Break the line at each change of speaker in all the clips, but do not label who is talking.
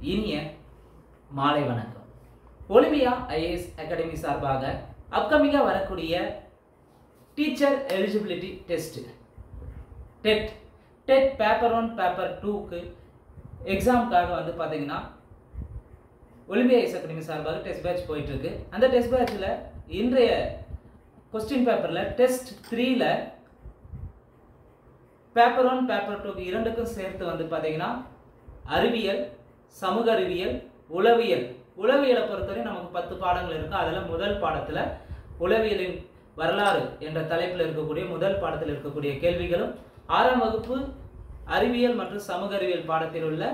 இனிய மாலை வணக்கம். ஒலிம்பியா ஐஏஎஸ் அகாடமி சார்பாக அப்கமிங்காக வரக்கூடிய teacher eligibility test dead paper 1 paper 2க்கு எக்ஸாமுக்காக வந்து பார்த்தீங்கன்னா ஒலிம்பியா ஐஏஎஸ் அகாடமி சார்பாக டெஸ்ட் பேட்ச் போயிட்டு இருக்கு. அந்த டெஸ்ட் பேட்சில் இன்றைய கொஸ்டின் பேப்பரில் டெஸ்ட் 3ல் பேப்பர் 1 பேப்பர் 2க்கு இரண்டுக்கும் சேர்த்து வந்து பார்த்தீங்கன்னா அறிவியல், சமூக அறிவியல், உளவியலை பொறுத்தவரை நமக்கு 10 பாடங்கள் இருக்கு. அதில் முதல் பாடத்தில் உளவியலின் வரலாறு என்ற தலைப்பில் இருக்கக்கூடிய முதல் பாடத்தில் இருக்கக்கூடிய கேள்விகளும் 6ஆம் வகுப்பு அறிவியல் மற்றும் சமூக அறிவியல் பாடத்தில் உள்ள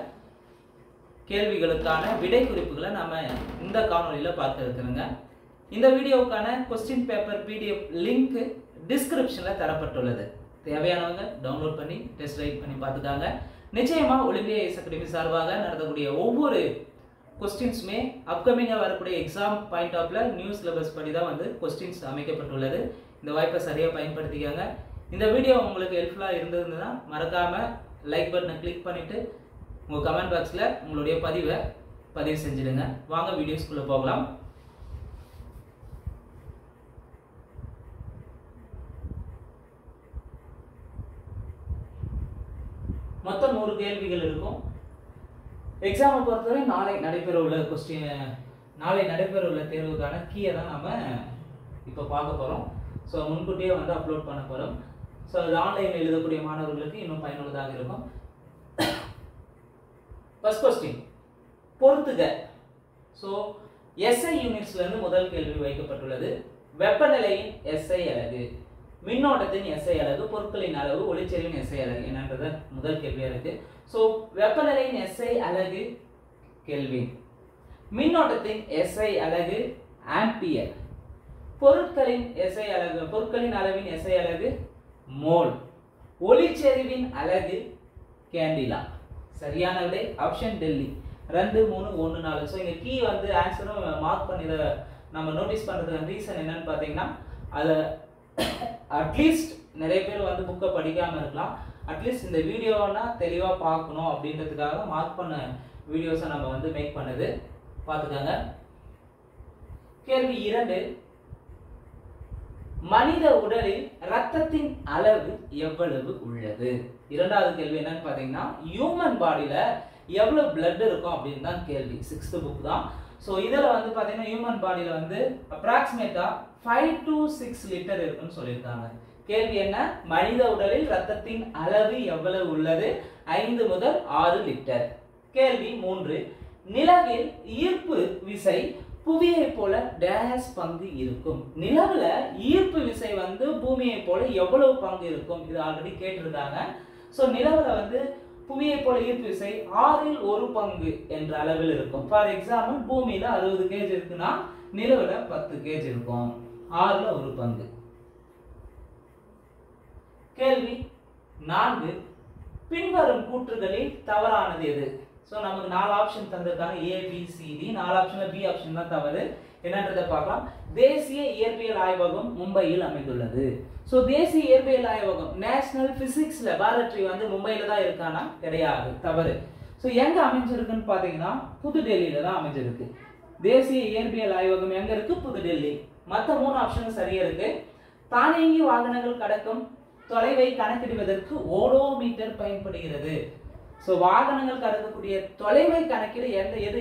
கேள்விகளுக்கான விடை குறிப்புகளை நம்ம இந்த காணொலியில் பார்க்க இருக்கிறோங்க. இந்த வீடியோவுக்கான கொஸ்டின் பேப்பர் PDF லிங்க் டிஸ்கிரிப்ஷனில் தரப்பட்டுள்ளது. தேவையானவங்க டவுன்லோட் பண்ணி டெஸ்ட் ரைட் பண்ணி பார்த்துக்காங்க. நிச்சயமா ஒலிம்பியா ஐஏஎஸ் அகாடமி சார்பாக நடத்தக்கூடிய ஒவ்வொரு கொஸ்டின்ஸுமே அப்கமிங்காக வரக்கூடிய எக்ஸாம் பாயிண்ட் ஆஃப்ல நியூ சிலபஸ் படி தான் வந்து கொஸ்டின்ஸ் அமைக்கப்பட்டுள்ளது. இந்த வாய்ப்பை சரியாக பயன்படுத்திக்காங்க. இந்த வீடியோ உங்களுக்கு ஹெல்ப்ஃபுல்லாக இருந்ததுன்னா மறக்காம லைக் பட்டனை கிளிக் பண்ணிட்டு உங்கள் கமெண்ட் பாக்ஸில் உங்களுடைய பதிவு செஞ்சிடுங்க. வாங்க வீடியோஸ்குள்ளே போகலாம். மொத்தம் 100 கேள்விகள் இருக்கும். எக்ஸாமை பொறுத்தவரை நாளை நடைபெற உள்ள தேர்வுக்கான கீயை தான் நம்ம இப்போ பார்க்க போகிறோம். ஸோ முன்கூட்டியே வந்து அப்லோட் பண்ண போகிறோம். ஸோ அது ஆன்லைனில் எழுதக்கூடிய மாணவர்களுக்கு இன்னும் பயனுள்ளதாக இருக்கும். ஃபர்ஸ்ட் கொஸ்டின் பொறுத்துக. ஸோ SI யூனிட்ஸ்லேருந்து முதல் கேள்வி வைக்கப்பட்டுள்ளது. வெப்பநிலையின் SI அலகு, மின்னோட்டத்தின் SI அலகு, பொருட்களின் அளவு, ஒளிச்செறிவின் SI அலகு என்னன்றது முதல் கேள்வியா இருக்கு. ஸோ வெப்பநிலையின் SI அலகு கெல்வின், மின்னோட்டத்தின் SI அலகு ஆம்பியர், பொருட்களின் SI அலகு, பொருட்களின் அளவின் SI அலகு மோல், ஒளிச்செறிவின் அலகு கேண்டிலா. சரியான விடை ஆப்ஷன் டெல்லி. 2, 3, 1, 4. ஸோ இங்க கீ வந்து ஆன்சரும் மார்க் பண்ணி இதை நம்ம நோட்டீஸ் பண்றதுக்கு ரீசன் என்னன்னு பார்த்தீங்கன்னா, அதை அட்லீஸ்ட் நிறைய பேர் வந்து புக்கை படிக்காம இருக்கலாம். அட்லீஸ்ட் இந்த வீடியோனா தெளிவா பார்க்கணும் அப்படின்றதுக்காக மார்க் பண்ண வீடியோஸை நம்ம வந்து மேக் பண்ணது. பார்த்துக்கோங்க. கேள்வி 2, மனித உடலில் ரத்தத்தின் அளவு எவ்வளவு உள்ளது? இரண்டாவது கேள்வி என்னன்னு பார்த்தீங்கன்னா, ஹியூமன் பாடியில எவ்வளவு பிளட் இருக்கும் அப்படின்னு தான் கேள்வி. 6th புக் தான். ஸோ இதில் வந்து பார்த்தீங்கன்னா ஹியூமன் பாடியில் வந்து அப்ராக்சிமேட்டா 5 to 6 லிட்டர் இருக்குன்னு சொல்லியிருக்காங்க. கேள்வி என்ன? மனித உடலில் ரத்தத்தின் அளவு எவ்வளவு உள்ளது? 5 முதல் 6 லிட்டர். கேள்வி 3, நிலவில் ஈர்ப்பு விசை புவியை போல டேஷ் பங்கு இருக்கும். நிலவுல ஈர்ப்பு விசை வந்து பூமியை போல எவ்வளவு பங்கு இருக்கும்? இது ஆல்ரெடி கேட்டிருக்காங்க. ஸோ நிலவுல வந்து புவியை போல ஈர்ப்பு விசை 6ல் 1 பங்கு என்ற அளவில் இருக்கும். ஃபார் எக்ஸாம்பிள் பூமியில 60 kg இருக்குன்னா நிலவுல 10 kg இருக்கும். 6ல் 1 பங்கு. கேள்வி 4, பின்வரும் கூற்றுகளில் தவறானது எது? ஸோ நமக்கு 4 ஆப்ஷன் தந்திருக்காங்க. ABCD. 4 ஆப்ஷன்ல B ஆப்ஷன் தான் தவறு. என்னன்றதை பார்க்கலாம். தேசிய இயற்பியல் ஆய்வகம் மும்பையில் அமைந்துள்ளது. ஸோ தேசிய இயற்பியல் ஆய்வகம் நேஷனல் பிசிக்ஸ் லெபார்டரி வந்து மும்பையில தான் இருக்கானா? கிடையாது, தவறு. ஸோ எங்க அமைஞ்சிருக்குன்னு பார்த்தீங்கன்னா புதுடெல்லியில தான் அமைஞ்சிருக்கு. தேசிய இயற்பியல் ஆய்வகம் எங்க இருக்கு? புதுடெல்லி. மற்ற 3 ஆப்ஷனும் சரியா இருக்கு. தானியங்கி வாகனங்கள் கடக்கும் தொலைவை கணக்கிடுவதற்கு ஓடோமீட்டர் பயன்படுகிறது. ஸோ வாகனங்கள் கடக்கக்கூடிய தொலைவை கணக்கிட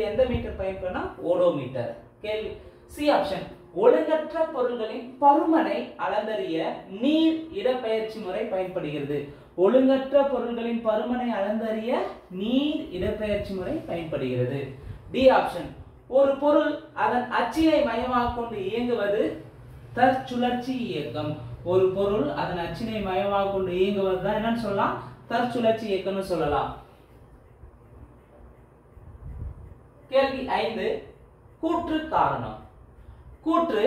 எந்த மீட்டர் பயன்படுனா? ஓடோமீட்டர். கேள்வி சி ஆப்ஷன், ஒழுங்கற்ற பொருள்களின் பருமனை அளந்தறிய நீர் இடப்பெயர்ச்சி முறை பயன்படுகிறது. ஒழுங்கற்ற பொருள்களின் பருமனை அளந்தறிய நீர் இடப்பெயர்ச்சி முறை பயன்படுகிறது. டி ஆப்ஷன், ஒரு பொருள் அதன் அச்சினை மையமாக கொண்டு இயங்குவது தற்சுழற்சி இயக்கம். ஒரு பொருள் அதன் அச்சினை மையமாக கொண்டு இயங்குவது தான் என்னன்னு சொல்லலாம்? தற்சுழற்சி இயக்கம்னு சொல்லலாம். கேள்வி 5, கூற்று காரணம். கூற்று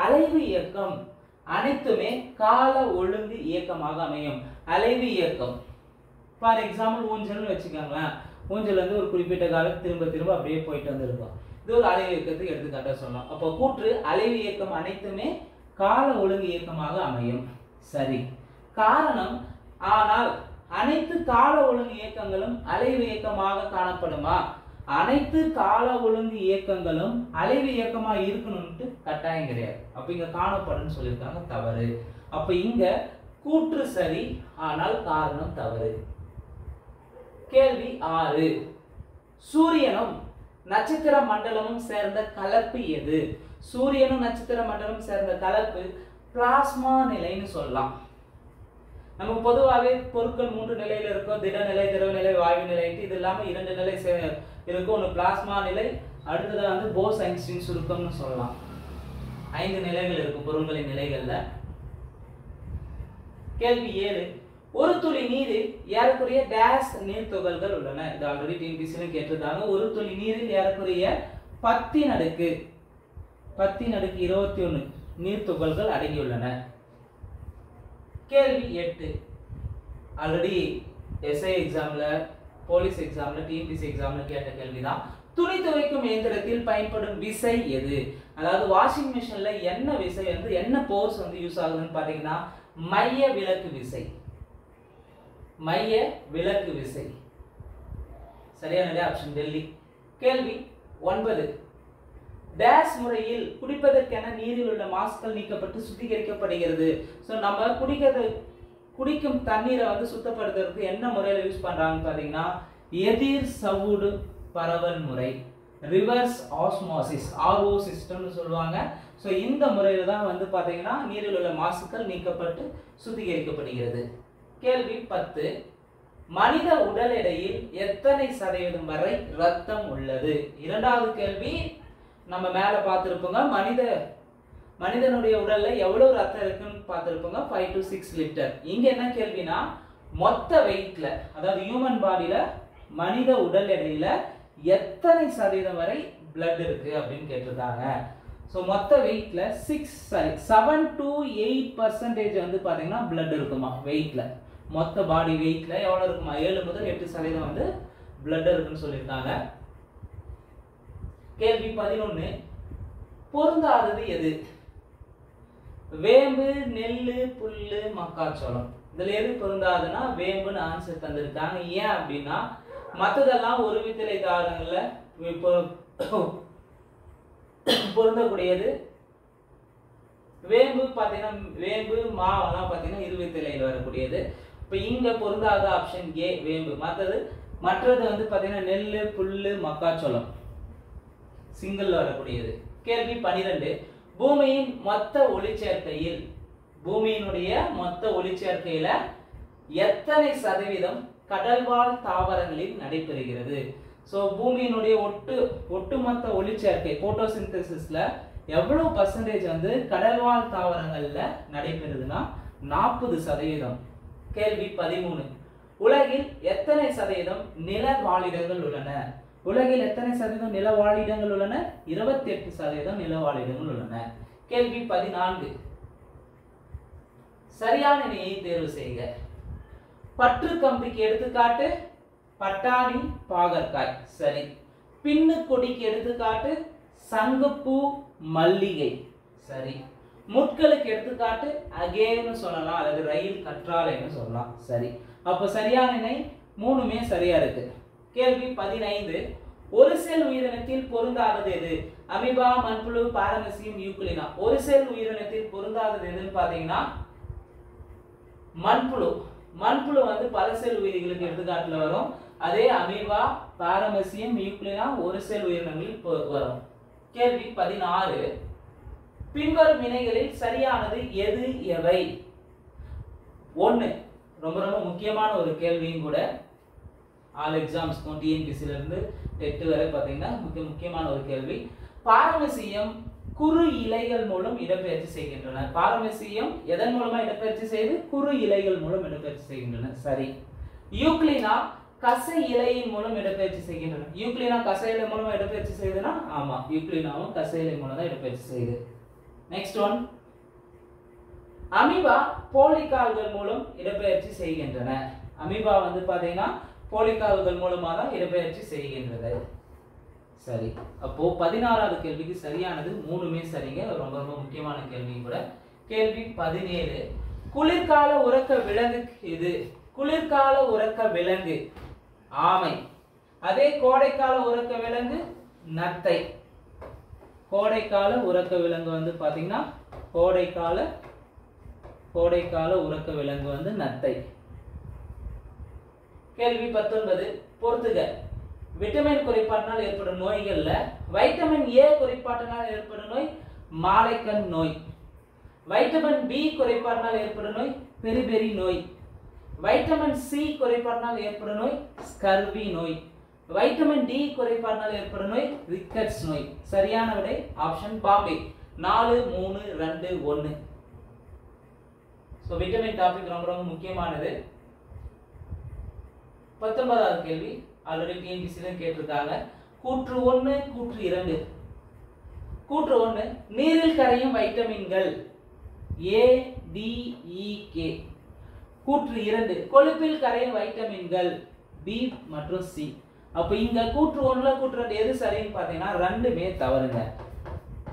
அலைவு இயக்கம் அனைத்துமே கால ஒழுங்கு இயக்கமாக அமையும். அலைவு இயக்கம் ஃபார் எக்ஸாம்பிள் ஊஞ்சல்னு வச்சுக்கோங்களேன். ஊஞ்சல் வந்து ஒரு குறிப்பிட்ட காலம் திரும்ப அப்படியே போயிட்டு வந்துருக்கும். இது ஒரு அலைவு இயக்கத்துக்கு எடுத்துக்காட்டா சொல்லலாம். அப்போ கூற்று அலைவு இயக்கம் அனைத்துமே கால ஒழுங்கு இயக்கமாக அமையும். சரி. காரணம், ஆனால் அனைத்து கால ஒழுங்கு இயக்கங்களும் அலைவு இயக்கமாக காணப்படுமா? அனைத்து கால ஒழுங்கு இயக்கங்களும் அலைவு இயக்கமா இருக்கணும்னு கட்டாயம் கிடையாது. அப்ப இங்க காணப்படுன்னு சொல்லியிருக்காங்க, தவறு. அப்ப இங்க கூற்று சரி, ஆனால் காரணம் தவறு. கேள்வி 6. சூரியனும் நட்சத்திர மண்டலமும் சேர்ந்த கலப்பு எது? சூரியனும் நட்சத்திர மண்டலம் சேர்ந்த கலப்பு பிளாஸ்மா நிலைன்னு சொல்லலாம். நமக்கு பொதுவாகவே பொருட்கள் 3 நிலையில இருக்கும், திடநிலை, திரவ நிலை, வாயு நிலை. இது இல்லாம 2 நிலை இருக்கும். ஒன்று பிளாஸ்மா நிலை, அடுத்தது வந்து போஸ்-ஐன்ஸ்டீன் சுருக்கம்னு சொல்லலாம். 5 நிலைகள் இருக்கும் பொருட்களின் நிலைகள்ல. கேள்வி 7. ஒரு துளி நீரில் ஏறக்குறைய டேஸ் நீர் துகள்கள் உள்ளன. இது ஆல்ரெடி டிஎன்பிசியிலும் கேட்டிருக்காங்க. ஒரு துளி நீரில் ஏறக்குறைய 10⁻21 நீர் துகள்கள் அடங்கியுள்ளன. கேள்வி 8. ஆல்ரெடி எஸ்ஐ எக்ஸாம்ல, போலீஸ் எக்ஸாம்ல, டிஎன்பிசி எக்ஸாம்ல கேட்ட கேள்விதான். துணி துவைக்கும் இயந்திரத்தில் பயன்படும் விசை எது? அதாவது வாஷிங் மிஷின்ல என்ன விசை வந்து, என்ன போர்ஸ் வந்து யூஸ் ஆகுதுன்னு பாத்தீங்கன்னா மைய விலக்கு விசை. மைய விலக்கு விசை. சரியான ஆப்ஷன் டெல்லி. கேள்வி 9. டேஸ் முறையில் குடிப்பதற்கென நீரில் உள்ள மாசுக்கள் நீக்கப்பட்டு சுத்திகரிக்கப்படுகிறது. ஸோ நம்ம குடிக்கும் தண்ணீரை வந்து சுத்தப்படுத்துறதுக்கு என்ன முறையில் யூஸ் பண்றாங்கன்னு பாத்தீங்கன்னா எதிர் சவுடு பரவல் முறை, ரிவர்ஸ் ஆஸ்மோசிஸ், RO சிஸ்டம்னு சொல்லுவாங்க. ஸோ இந்த முறையில் தான் வந்து பாத்தீங்கன்னா நீரில் உள்ள மாசுக்கள் நீக்கப்பட்டு சுத்திகரிக்கப்படுகிறது. கேள்வி 10. மனித உடல் எடையில் எத்தனை சதவீதம் வரை ரத்தம் உள்ளது? இரண்டாவது கேள்வி நம்ம மேல பார்த்திருப்போங்க. மனிதனுடைய உடல்ல எவ்வளவு ரத்தம் இருக்குன்னு பார்த்திருப்போங்க, 5 to 6 லிட்டர். இங்க என்ன கேள்வினா மொத்த வெயிட்ல, அதாவது ஹியூமன் பாடியில மனித உடல் எடையில எத்தனை சதவீதம் வரை பிளட் இருக்கு அப்படின்னு கேட்டிருக்காங்க. ஸோ மொத்த வெயிட்ல 7 to 8% வந்து பாத்தீங்கன்னா பிளட் இருக்குமா வெயிட்ல. மொத்த பாடி வெயிட்ல எவ்வளவு இருக்குமா? 7 முதல் 8% வந்து பிளட் இருக்குன்னு சொல்லியிருக்காங்க. கேள்வி 11. பொருந்தாதது எது? வேம்பு, நெல்லு, புல்லு, மக்காச்சோளம். இதுல எது பொருந்தாதுன்னா வேம்புன்னு ஆன்சர் தந்திருக்காங்க. ஏன் அப்படின்னா மற்றதெல்லாம் ஒரு வித்திலை தாவரங்கள்ல பொருந்தக்கூடியது. வேம்பு பாத்தீங்கன்னா வேம்பு, மாவெல்லாம் பாத்தீங்கன்னா இருவித்திலையில் வரக்கூடியது. இப்ப இங்க பொருந்தாத ஆப்ஷன் ஏ வேம்பு. மற்றது வந்து பாத்தீங்கன்னா நெல்லு, புல்லு, மக்காச்சோளம் சிங்கிள் வரக்கூடியது. கேள்வி 12. பூமியினுடைய மொத்த ஒளிச்சேர்க்கையில எத்தனை சதவீதம் கடல்வாழ் தாவரங்களில் நடைபெறுகிறது? சோ பூமியினுடைய ஒட்டுமொத்த ஒளிச்சேர்க்கை போட்டோசிந்தசிஸ்ல எவ்வளவு பர்சன்டேஜ் வந்து கடல்வாழ் தாவரங்கள்ல நடைபெறுதுன்னா 40%. கேள்வி 13. உலகில் எத்தனை சதவீதம் நில வாழிடங்கள் உள்ளன? உலகில் எத்தனை சதவீதம் நில வாழிடங்கள் உள்ளன? 28% நில வாழிடங்கள் உள்ளன. கேள்வி 14. சரியான இணையை தேர்வு செய்க. பற்று கம்பிக்கு எடுத்துக்காட்டு பட்டாணி, பாகற்காய். சரி. பின்னு கொடிக்கு எடுத்துக்காட்டு சங்குப்பூ, மல்லிகை. சரி. முட்களுக்கு எடுத்துக்காட்டு அகேன்னு சொல்லலாம், அல்லது ரயில் கற்றாழைன்னு சொல்லலாம். சரி. அப்ப சரியான இணை 3மே சரியா இருக்கு. கேள்வி 15. ஒரு செல் உயிரினத்தில் பொருந்தாதது எது? அமீபா, மண்புழு, பாரமசியம், யூக்ளினா. ஒரு செல் உயிரினத்தில் பொருந்தாதது எதுன்னு பாத்தீங்கன்னா மண்புழு. மண்புழு வந்து பல செல் உயிரிகளுக்கு எடுத்துக்காட்டுல வரும். அதே அமீபா, பாரமசியம், யூக்ளினா ஒரு செல் உயிரினங்களில் வரும். கேள்வி 16. பின்வரும் இணைகளில் சரியானது எது எவை? 1 ரொம்ப ரொம்ப முக்கியமான ஒரு கேள்வியும் கூட. ஆல் எக்ஸாம்ஸ்க்கும் டிஎன்பிசில இருந்து டெட் வரை பாத்தீங்கன்னா முக்கியமான ஒரு கேள்வி. பாரமசியம் குறு இலைகள் மூலம் இடப்பெயர்ச்சி செய்கின்றன. பாரமசியம் எதன் மூலமா இடப்பெயர்ச்சி செய்து? குறு இலைகள் மூலம் இடப்பெயர்ச்சி செய்கின்றன. சரி. யூக்ளினா கசை இலையின் மூலம் இடப்பெயர்ச்சி செய்கின்றன. யூக்ளினா கசை இலை மூலமா இடப்பெயர்ச்சி செய்யுதுன்னா ஆமா, யூக்ளினாவும் கசை இலை மூலம் தான் இடப்பெயர்ச்சி செய்யுது. Next one. அமீபா போலிகால்கள் மூலம் இடப்பெயர்ச்சி செய்கின்றன. அமீபா வந்து பாத்தீங்கன்னா போலிகால்கள் மூலமா தான் இடப்பெயர்ச்சி செய்கின்றது. சரி. அப்போ 16வது கேள்விக்கு சரியானது 3மே சரிங்க. ரொம்ப ரொம்ப முக்கியமான கேள்வி கூட. கேள்வி 17. குளிர்கால உறக்க விலங்கு எது? குளிர்கால உறக்க விலங்கு ஆமை. அதே கோடைக்கால உறக்க விலங்கு நத்தை. கோடைக்கால உறக்க விலங்கு வந்து பாத்தீங்கன்னா கோடைக்கால உறக்க விலங்கு வந்து நத்தை. கேள்வி 19 பொறுத்துக. விட்டமின் குறைபாட்டினால் ஏற்படும் நோய்கள்ல வைட்டமின் ஏ குறைபாட்டினால் ஏற்படும் நோய் மாலைக்கண் நோய், வைட்டமின் பி குறைபாட்டினால் ஏற்படும் நோய் பெரிபெரி நோய், வைட்டமின் சி குறைபாட்டினால் ஏற்படும் நோய் ஸ்கர்வி நோய், வைட்டமின் டி குறைபாட்டினால் ஏற்படும் நோய் ரிக்கெட்ஸ் நோய். சரியான விடை option Bombay. 4 3 2 1. So vitamin topic ரொம்ப ரொம்ப முக்கியமானது. 19வது கேள்வி ஆல்ரெடி டிஎன்பிசில கேட்டிருக்காங்க. கூற்று 1 கூற்று 2. கூற்று 1 நீரில் கரையும் வைட்டமின்கள் A D E K. கூற்று 2 கொழுப்பில் கரையும் வைட்டமின்கள் B மற்றும் C. அப்ப இங்க கூற்று 1ல கூற்று 2 எது சரின்னு பாத்தீங்கன்னா ரெண்டுமே தவறுங்க.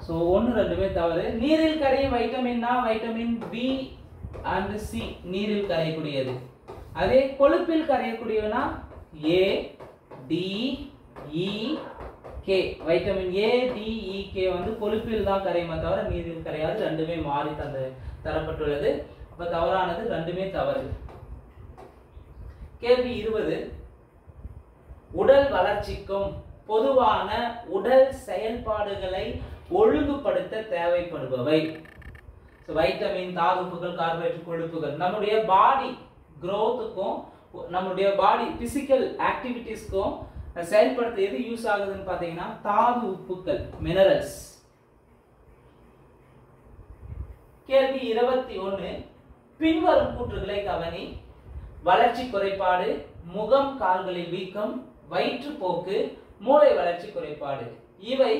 சோ 1 2மே தவறு. நீரில் கரையும் வைட்டமின்னா வைட்டமின் B and C நீரில் கரையக்கூடியது. அதே கொழுப்பில் கரையக்கூடியவனா A D E K. Vitamin A D E K வந்து கொழுப்பில் தான் கரையுமே தவிர நீரில் கரையாது. ரெண்டுமே மாறி தரப்பட்டுள்ளது. அப்ப தவறானது ரெண்டுமே தவறு. கேள்வி 20 உடல் வளர்ச்சிக்கும் பொதுவான உடல் செயல்பாடுகளை ஒழுங்குபடுத்த தேவைப்படுபவை. வைட்டமின், தாதுப்புகள், கார்போஹைட்ரேட், கொழுப்புகள் நம்முடைய பாடி growthக்கும் நம்முடைய பாடி பிசிக்கல் ஆக்டிவிட்டீஸ்க்கும் செயல்படுத்த எது யூஸ் ஆகுதுன்னு பாத்தீங்கன்னா தாது உப்புக்கள் மினரல்ஸ். கேள்வி 21 பின்வரும் கூற்றுகளை கவனி. வளர்ச்சி குறைபாடு, முகம் கால்களில் வீக்கம், வயிற்றுப்போக்கு, மூளை வளர்ச்சி குறைபாடு இவை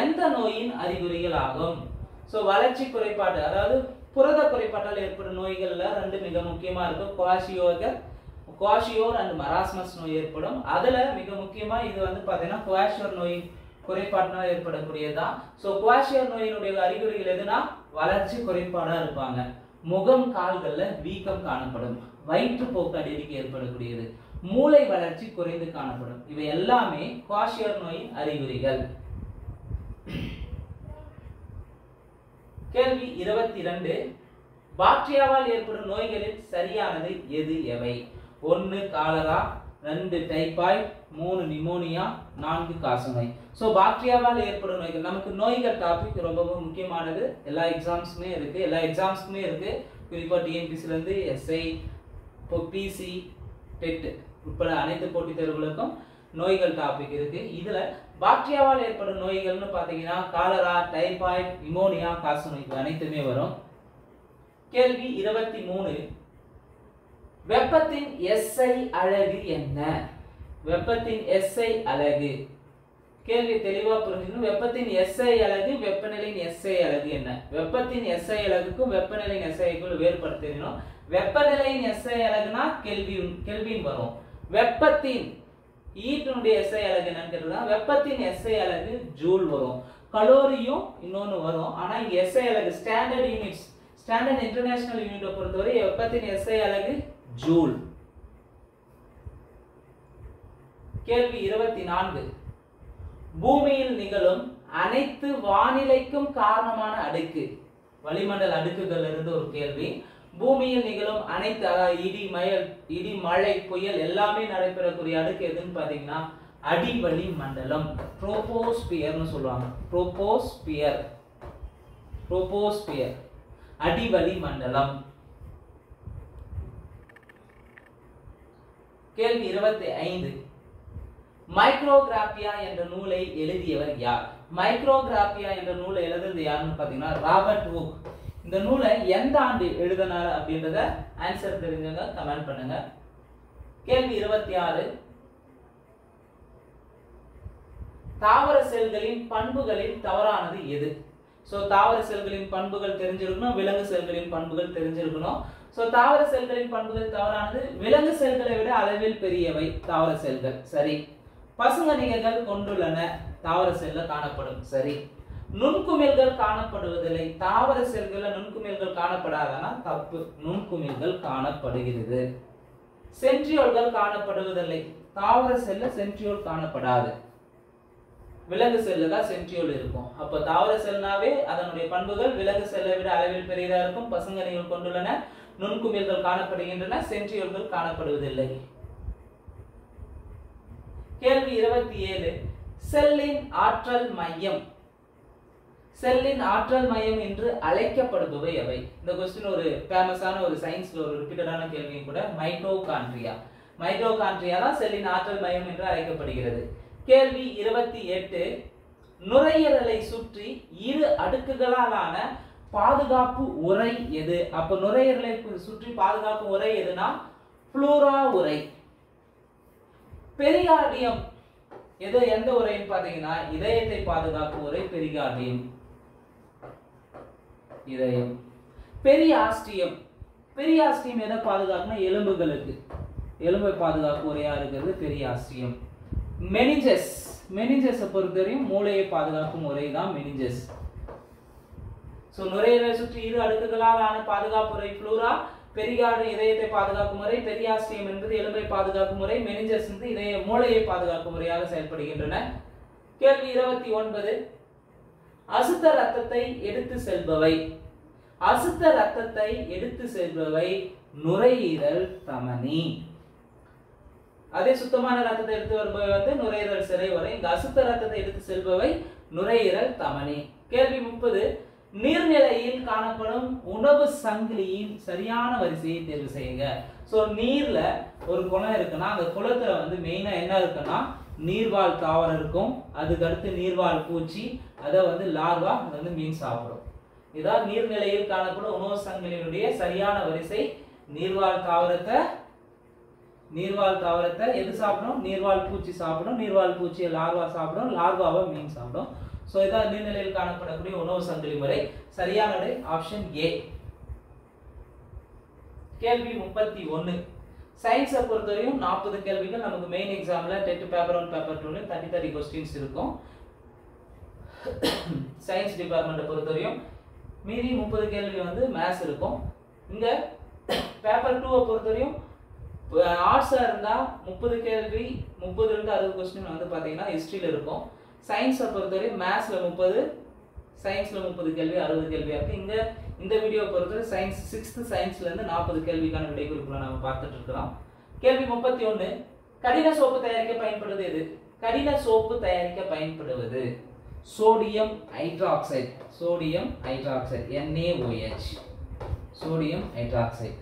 எந்த நோயின் அறிகுறிகள் ஆகும்? சோ வளர்ச்சி குறைபாடு அதாவது புரத குறைபாட்டால் ஏற்படும் நோய்கள்ல ரெண்டு மிக முக்கியமா இருக்கும். குவாஷியோர் அண்ட் மராஸ்மஸ் நோய் ஏற்படும். அதுல மிக முக்கியமா இது வந்து பாத்தீங்கன்னா குவாஷியோர் நோய் குறைபாட்டினால் ஏற்படக்கூடியதுதான். சோ குவாஷியோர் நோயினுடைய அறிகுறிகள் எதுனா வளர்ச்சி குறைபாடா இருப்பாங்க, முகம் கால்கள்ல வீக்கம் காணப்படும், வயிற்றுப்போக்கு அடிக்கடி ஏற்படக்கூடியது, மூளை வளர்ச்சி குறைந்து காணப்படும். இவை எல்லாமே குவாஷியோர் நோயின் அறிகுறிகள். கேள்வி 22 பாக்டீரியாவால் ஏற்படும் நோய்களில் சரியானது எது எவை? 1 காலரா, 2 டைபாய்டு, 3 நிமோனியா, 4 காசநோய். சோ பாக்டீரியாவால் ஏற்படும் நோய்கள் நமக்கு நோய்கள் டாபிக் ரொம்ப முக்கியமானது. எல்லா எக்ஸாம்ஸ்க்குமே இருக்கு. குறிப்பா டிஎன்பிசில இருந்து எஸ்ஐ, பிசி, டெட் உட்பட அனைத்து போட்டித் தேர்வுகளுக்கும் நோய்கள் டாபிக் இருக்கு. இதுல பாக்டீரியாவால் ஏற்படும் நோய்கள்னு பாத்தீங்கன்னா காலரா, டைபாய்டு, நிமோனியா, காசநோய் அனைத்துமே வரும். கேள்வி 23 வெப்பத்தின் SI அலகு என்ன? வெப்பத்தின் SI அலகு. கேள்வி தெளிவா புரிஞ்சுக்கணும். வெப்பத்தின் SI அலகு, வெப்பநிலையின் SI அலகு என்ன? வெப்பத்தின் SI அலகுக்கும் வெப்பநிலையின் SI க்கும் வேறுபடுத்த தெரியணும். வெப்பநிலையின் SI அலகுனா கெல்வின் வரும். வெப்பத்தின் ஈட்டினுடைய SI அலகு என்னன்னு கேட்டா வெப்பத்தின் SI அலகு ஜூல் வரும். கலோரியும் இன்னொன்னு வரும். ஆனா இங்க SI அலகு ஸ்டாண்டர்ட் யூனிட்ஸ், ஸ்டாண்டர்ட் இன்டர்நேஷனல் யூனிட்டை பொறுத்தவரை வெப்பத்தின் SI அலகு ஜூல். கேள்வி 24 பூமியில் நிகழும் அனைத்து வானிலைக்கும் காரணமான அடுக்கு, வளிமண்டல அடுக்குகள் இருந்து ஒரு கேள்வி. பூமியில் நிகழும் அனைத்து இடி, மழை, புயல் எல்லாமே நடைபெறக்கூடிய அடுக்கு எதுன்னு பாத்தீங்கன்னா அடிவளி மண்டலம், ட்ரோபோஸ்பியர்னு சொல்லுவாங்க. ட்ரோபோஸ்பியர் அடிவளி மண்டலம். கேள்வி 25 மைக்ரோகிராபியா என்ற நூலை எழுதியவர் யார்? மைக்ரோகிராபியா என்ற நூலை எழுதுறது யாருன்னு பாத்தீங்கன்னா ராபர்ட் ஹூக். இந்த நூலை எந்த ஆண்டு எழுதினார் அப்படின்றத ஆன்சர் தெரிஞ்சவங்க கமெண்ட் பண்ணுங்க. கேள்வி 26 தாவர செல்களின் பண்புகளில் தவறானது எது? சோ தாவர செல்களின் பண்புகள் தெரிஞ்சிருக்கணும், விலங்கு செல்களின் பண்புகள் தெரிஞ்சிருக்கணும். சோ தாவர செல்களின் பண்புகள் தவறானது. விலங்கு செல்களை விட அளவில் பெரியவை தாவர செல்கள். சரி. பசுங்கணிகர்கள் கொண்டுள்ளன தாவர செல்ல காணப்படும். சரி. நுண்குமிழ்கள் காணப்படுவதில்லை தாவர செல்கள நுண்குமிழ்கள் காணப்படாதனா தப்பு, நுண்குமிழ்கள் காணப்படுகிறது. சென்ட்ரியோல்கள் காணப்படுவதில்லை தாவர செல்ல சென்ட்ரியோல் காணப்படாது. விலங்கு செல்ல தான் சென்ட்ரியோல் இருக்கும். அப்ப தாவர செல்னாவே அதனுடைய பண்புகள் விலங்கு செல்லை விட அளவில் பெரியதா இருக்கும். பசுங்கனிகள் கொண்டுள்ளன. நுண்குமிழ்கள் காணப்படுகின்றன. சென்ட்ரியோல்கள் காணப்படுவதில்லை. கேள்வி 27. செல்லின் ஆற்றல் மையம். செல்லின் ஆற்றல் மையம் என்று அழைக்கப்படுபவை எவை? இந்த क्वेश्चन ஒரு ஃபேமஸான ஒரு சயின்ஸ்ல ஒரு ரிப்பீட்டடான கேள்வி கூட. மைட்டோகாண்ட்ரியா. மைட்டோகாண்ட்ரியா தான் செல்லின் ஆற்றல் மையம் என்று அழைக்கப்படுகிறது. கேள்வி 28. நுரையீரலை சுற்றி இரு அடுக்குகளாலான பாதுகாப்பு உறை எது? அப்ப நுரையீரலை சுற்றி பாதுகாப்பு உறை எதுனா ஃப்ளோரா உறை. பெரிகார்டியம் எது எந்த உறைன்னு பாத்தீங்கன்னா இதயத்தை பாதுகாக்கும் உறை பெரிகார்டியம். இதயம். பெரியாஸ்டியம். பெரியாஸ்டியம் எதை பாதுகாக்கும்னா எலும்புகளுக்கு. எலும்பை பாதுகாக்கும் உறையா இருக்கிறது பெரியாஸ்டியம். மெனிஞ்சஸ். மெனிஞ்சஸை பொறுத்தவரையும் மூளையை பாதுகாக்கும் உறை தான் மெனிஞ்சஸ். சோ நுரையீரலை சுற்றி இரு அடுக்குகளால் ஆன பாதுகாப்பு உறை ஃப்ளோரா. பெரிகார்டியம் இதயத்தை பாதுகாக்கும் முறை. பெரியாஸ்டியம் என்பது எலும்பை பாதுகாக்கும் முறை. மெனிஞ்சஸ் வந்து இதய மூளையை பாதுகாக்கும் முறையாக செயல்படுகின்றன. கேள்வி 29. அசுத்த ரத்தத்தை எடுத்து செல்பவை. அசுத்த ரத்தத்தை எடுத்து செல்பவை நுரையீரல் தமனி. அதே சுத்தமான ரத்தத்தை எடுத்து வருபவை வந்து நுரையீரல் சிரை வரை. இந்த அசுத்த ரத்தத்தை எடுத்து செல்பவை நுரையீரல் தமனி. கேள்வி 30. நீர்நிலையில் காணப்படும் உணவு சங்கிலியின் சரியான வரிசையை தேர்வு செய்யுங்க. சோ நீர்ல ஒரு குளம் இருக்குன்னா அந்த குளத்துல வந்து மெயினா என்ன இருக்குன்னா நீர்வாழ் தாவரம் இருக்கும். அதுக்கு அடுத்து நீர்வாழ் பூச்சி, அதை வந்து லார்வா, அது வந்து மீன் சாப்பிடும். இதான் நீர்நிலையில் காணப்படும் உணவு சங்கிலியினுடைய சரியான வரிசை. நீர்வாழ் தாவரத்தை எது சாப்பிடும்? நீர்வாழ் பூச்சி சாப்பிடும். நீர்வாழ் பூச்சியை லார்வா சாப்பிடும். லார்வாவை மீன் சாப்பிடும். சோ இதான் நீர்நிலையில் காணப்படக்கூடிய உணவு சங்கிலி முறை. சரியான விடை ஆப்ஷன் ஏ. கேள்வி 31. சயின்ஸை பொறுத்தவரையும் 40 கேள்விகள் நமக்கு மெயின் எக்ஸாம்ல டெட் பேப்பர் 1 பேப்பர் 2 30 क्वेश्चंस இருக்கும். சயின்ஸ் டிபார்ட்மெண்ட்டை பொறுத்தவரையும் மீதி 30 கேள்வி வந்து மேத்ஸ் இருக்கும். இங்க பேப்பர் 2 பொறுத்தவரையும் ஆர்ட்ஸா இருந்தா 30 கேள்வி 30 ல 60 क्वेश्चन வந்து பாத்தீங்கன்னா ஹிஸ்டரியில இருக்கும். சயின்ஸை பொறுத்தவரையும் மேத்ஸ்ல 30, சயின்ஸ்ல 30 கேள்வி 60 கேள்வியா இருக்கு. இங்க இந்த வீடியோ பொறுத்தவரை சயின்ஸ் 6th சயின்ஸ்ல இருந்து 40 கேள்விக்கான விடை குறிப்புகளை நாம பார்த்துட்டு இருக்கிறோம். கேள்வி 31. கடின சோப்பு தயாரிக்க பயன்படுவது எது? கடின சோப்பு தயாரிக்க பயன்படுவது sodium hydroxide. Sodium hydroxide NaOH. Sodium hydroxide.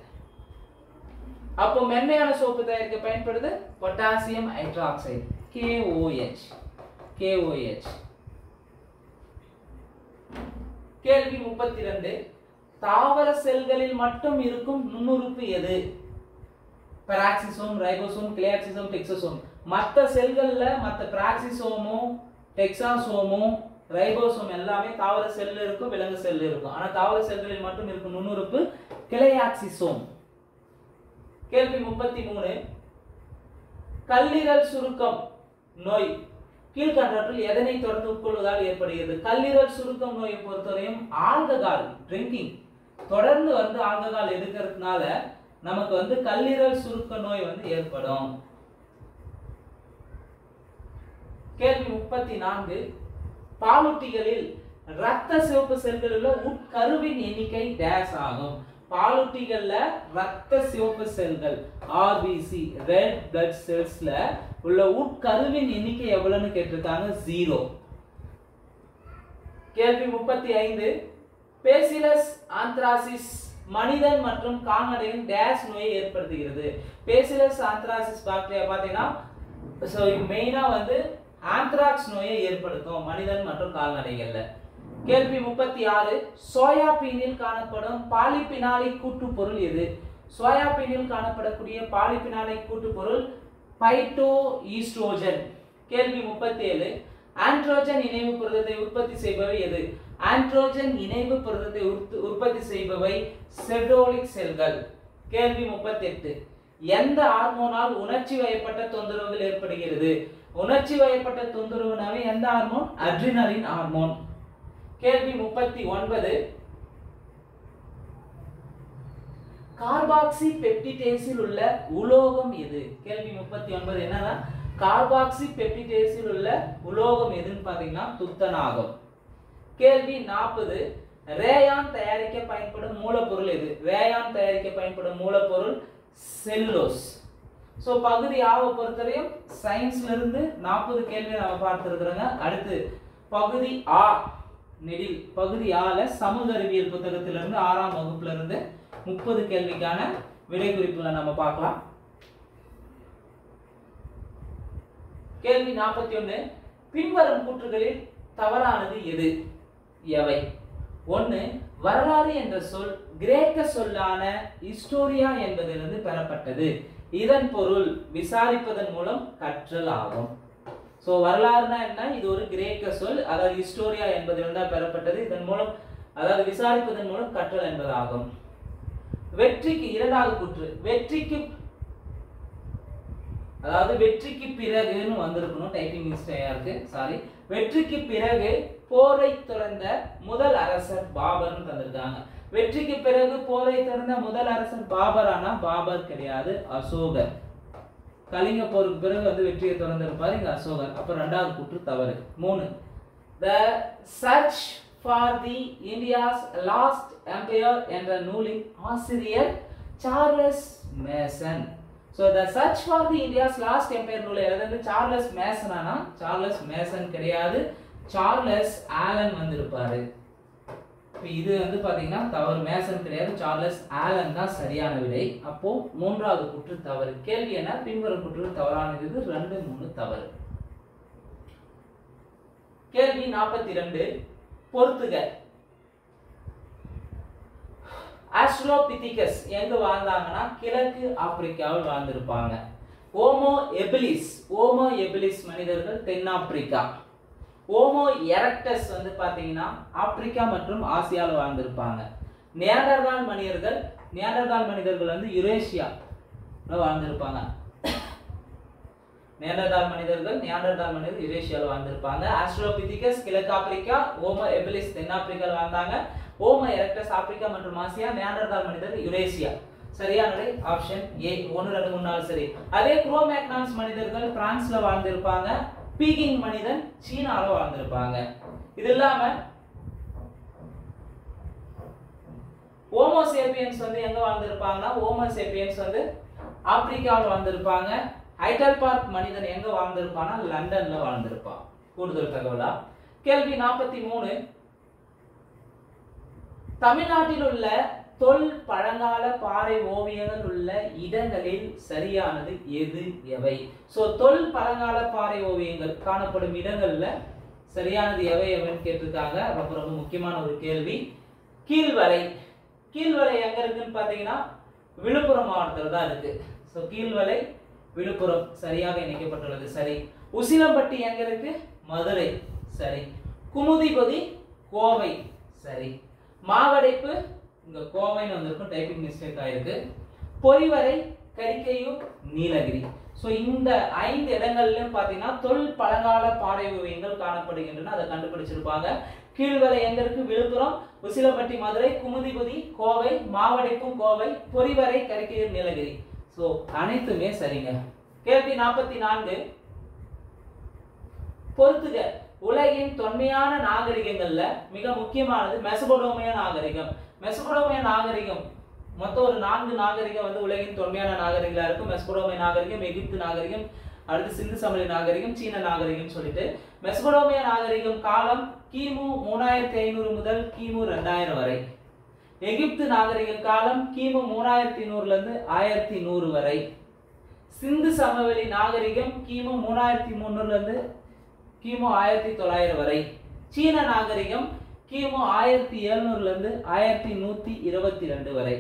அப்போ மென்மையான சோப்பு தயாரிக்க பயன்படுது பொட்டாசியம் ஹைட்ராக்சைடு KOH. கேள்வி 32. தாவர செல்களில் மட்டும் இருக்கும் நுண்ணுறுப்பு எது? பெராக்சிசோம், ரைபோசோம், கிளையாக்சிசோம், டெக்சோசோம். மற்ற செல்கள்ல மற்ற பெராக்சிசோமோ, டெக்சாசோமோ, ரைபோசோம் எல்லாமே தாவர செல்ல இருக்கும், விலங்கு செல்ல இருக்கும். ஆனா தாவர செல்களில் மட்டும் இருக்கும் நுண்ணுறுப்பு கிளையாக்சிசோம். கேள்வி 33. கல்லீரல் சுருக்கம் நோய் கீழ்கண்டவற்றில் எதனை தொடர்ந்து உட்கொள்வதால் ஏற்படுகிறது? கல்லீரல் சுருக்கம் நோயை பொறுத்தவரையும் ஆல்கஹால் ட்ரிங்கிங் தொடர்ந்து வந்து ஆல்கஹால் எடுக்கிறதுனால நமக்கு வந்து கல்லீரல் சுருக்க நோய் வந்து ஏற்படும். கேள்வி 34. பாலூட்டிகளில் இரத்த சிவப்பு செல்களில் உள்ள உட்கருவின் எண்ணிக்கை டேஷ் ஆகும். பாலூட்டிகள்ல இரத்த சிவப்பு செல்கள் RBC ரெட் பிளட் செல்ஸ்ல உள்ள உட்கருவின் எண்ணிக்கை எவ்வளவுன்னு கேட்டிருக்காங்க? 0. கேள்வி 35. பேசிலஸ் ஆந்த்ராசிஸ் மனிதன் மற்றும் கால்நடையின் டேஷ் நோயை ஏற்படுத்துகிறது. பேசிலஸ் ஆந்த்ராசிஸ் பாக்டீரியா பாத்தீங்கன்னா சோ மெயினா வந்து ஆந்த்ராக்ஸ் நோயை ஏற்படுத்தும் மனிதன் மற்றும் கால்நடைகள்ல. கேள்வி 36. சோயாபீனில் காணப்படும் பாலிபினாலிக் கூட்டுப்பொருள் எது? சோயாபீனில் காணப்படக்கூடிய பாலிபினாலிக் கூட்டுப்பொருள் பைட்டோ ஈஸ்ட்ரோஜன். கேள்வி 37. ஆண்ட்ரோஜன் இணைவு புரதத்தை உற்பத்தி செய்பவை எது? ஆண்ட்ரோஜன் இணைவு புரதத்தை உற்பத்தி செய்பவை செர்டோலிக் செல்கள். கேள்வி 38. எந்த ஹார்மோனால் உணர்ச்சி வயப்பட்ட தொந்தரவுகள் ஏற்படுகிறது? உணர்ச்சி வயப்பட்ட தொந்தரவுனாவே எந்த ஹார்மோன்? Adrenaline hormone. கேள்வி 39. கார்பாக்சி பெப்டிடேஸில் உள்ள உலோகம் எது? கேள்வி 39 என்னன்னா கார்பாக்சி பெப்டிடேஸில் உள்ள உலோகம் எதுன்னு பாத்தீங்கன்னா துத்தநாகம். கேள்வி 40 ரேயான் தயாரிக்க பயன்படும் மூலப்பொருள் எது? ரேயான் தயாரிக்க பயன்படும் மூலப்பொருள் செல்லோஸ். சோ பகுதி ஆவை பொறுத்தவரையும் சயின்ஸ்ல இருந்து 40 கேள்வி நாம பார்த்திருக்கிறோங்க. அடுத்து பகுதி ஆ நெடில் பகுதி ஆல சமூக அறிவியல் புத்தகத்திலிருந்து 6ஆம் வகுப்புல இருந்து 30 கேள்விக்கான விடை குறிப்புகளை நம்ம பார்க்கலாம். கேள்வி 41 பின்வரும் கூற்றுகளில் தவறானது எது? எவை? 1 வரலாறு என்ற சொல் கிரேக்க சொல்லான ஹிஸ்டோரியா என்பதிலிருந்து பெறப்பட்டது. இதன் பொருள் விசாரிப்பதன் மூலம் கற்றல் ஆகும். சோ வரலாறுனா என்ன? இது ஒரு கிரேக்க சொல், அதாவது ஹிஸ்டோரியா என்பதிலிருந்து பெறப்பட்டது. இதன் மூலம் அதாவது விசாரிப்பதன் மூலம் கற்றல் என்பதாகும். வெற்றிக்கு இரண்டாவது கூற்று வெற்றிக்கு அதாவது வெற்றிக்கு பிறகுன்னு வந்திருக்கணும், டைப்பிங் மிஸ்டேக்கா இருக்கு, சாரி. வெற்றிக்கு பிறகு போரை தொடர்ந்த முதல் அரசர் பாபர்னு தந்திருக்காங்க. வெற்றிக்கு பிறகு போரை தொடர்ந்த முதல் அரசர் பாபரானா பாபர் கிடையாது, அசோகர். கலிங்க போருக்கு பிறகு வந்து வெற்றியை தொடர்ந்திருப்பாரு இங்க அசோகர். அப்ப இரண்டாவது கூற்று தவறு. 3 The Search for the India's Lost Empire என்ற நூலின் ஆசிரியர் Charles Mason. So the Search for the India's Lost Empire நூலை எழுதினது சார்லஸ் மேசனானா சார்லஸ் மேசன் கிடையாது, சார்லஸ் ஆலன் வந்திருப்பாரு. இது வந்து பாத்தீங்கன்னா தவறு, மேசன் கிடையாது, சார்லஸ் ஆலன் தான் சரியான விடை. அப்போ மூன்றாவது கூற்று தவறு. கேள்வி என்ன? பின்வரும் கூற்று தவறானது 2, 3 தவறு. கேள்வி 42 பொறுத்துக. ஆஸ்ட்ரோபிதிகஸ் எங்க வாழ்ந்தாங்கன்னா கிழக்கு ஆப்பிரிக்காவில் வாழ்ந்திருப்பாங்க. ஓமோ எபிலிஸ் மனிதர்கள் தென்னாப்பிரிக்கா. ஓமோ எரக்டஸ் வந்து பாத்தீங்கன்னா ஆப்பிரிக்கா மற்றும் ஆசியாவில் வாழ்ந்திருப்பாங்க. நியாண்டர்தால் மனிதர்கள் வந்து யுரேஷியா வாழ்ந்திருப்பாங்க. நியாண்டர்தால் மனிதர்கள் யுரேஷியாவில் வாழ்ந்திருப்பாங்க. ஆஸ்ட்ரோபிதிகஸ் கிழக்கு ஆப்பிரிக்கா, ஓமோ எபிலிஸ் தென்னாப்பிரிக்காவில் வாழ்ந்தாங்க. ஓமோ எரக்டஸ் ஆப்பிரிக்கா மற்றும் ஆசியா, நியாண்டர்தால் மனிதர்கள் யுரேஷியா. சரியான விடை ஆப்ஷன் ஏ. 1, 2, 3, 4 சரி. அதே குரோமேக்னான்ஸ் மனிதர்கள் பிரான்ஸ்ல வாழ்ந்திருப்பாங்க. பீகிங் மனிதன் சீனால வாழ்ந்திருப்பாங்க. இது இல்லாம ஹோமோசேபியன்ஸ் வந்து எங்க வாழ்ந்திருப்பாங்கன்னா ஹோமோசேபியன்ஸ் வந்து ஆப்பிரிக்காவில் வாழ்ந்திருப்பாங்க. ஹைடல்பார்க் மனிதன் எங்க வாழ்ந்திருப்பானா லண்டன்ல வாழ்ந்திருப்பான். கூடுதல் தகவலா. கேள்வி 43 தமிழ்நாட்டில் உள்ள தொல் பழங்கால பாறை ஓவியங்கள் உள்ள இடங்களில் சரியானது எது? எவை? சோ தொல் பழங்கால பாறை ஓவியங்கள் காணப்படும் இடங்கள்ல சரியானது எவைன்னு கேட்டிருக்காங்க. ரொம்ப ரொம்ப முக்கியமான ஒரு கேள்வி. கீழ்வளை எங்க இருக்குன்னு பாத்தீங்கன்னா விழுப்புரம் மாவட்டத்தில் தான் இருக்கு. சோ கீழ்வளை விழுப்புரம் சரியாக இணைக்கப்பட்டுள்ளது. சரி. உசிலம்பட்டி எங்க இருக்கு? மதுரை. சரி. குமுதிபதி கோவை. சரி. மாவடைப்பு இங்க கோவைன்னு வந்திருக்கும், டைப்பிங் மிஸ்டேக் ஆயிருக்கு. பொறிவரை கரிக்கையூர் நீலகிரி. சோ இந்த 5 இடங்கள்லயும் பாத்தீங்கன்னா தொல் பழங்கால பாறை ஓவியங்கள் காணப்படுகின்றன. அதை கண்டுபிடிச்சிருப்பாங்க. கீழ்வளை எங்க இருக்கு? விழுப்புரம். உசிலம்பட்டி மதுரை. குமுதிபதி கோவை. மாவடைப்பும் கோவை. பொறிவரை கரிக்கையூர் நீலகிரி. சோ அனைத்துமே சரிங்க. கேள்வி 44 பொறுத்துக. உலகின் தொன்மையான நாகரிகங்கள்ல மிக முக்கியமானது மெசபடோமிய நாகரிகம். மெசபடோமிய நாகரிகம் மொத்தம் ஒரு 4 நாகரிகம் வந்து உலகின் தொன்மையான நாகரிகங்களா இருக்கும். மெசபடோமிய நாகரிகம், எகிப்து நாகரிகம், அடுத்து சிந்து சமவெளி நாகரிகம், சீன நாகரிகம் சொல்லிட்டு. மெசபடோமிய நாகரிகம் காலம் கிமு 3500 முதல் கிமு 2000 வரை. எகிப்து நாகரிக காலம் கிமு 3100 இருந்து 1100 வரை. சிந்து சமவெளி நாகரிகம் கிமு 3300 இருந்து கிமு 1900 வரை. சீன நாகரிகம் கிமு 1700 இருந்து 1122 வரை.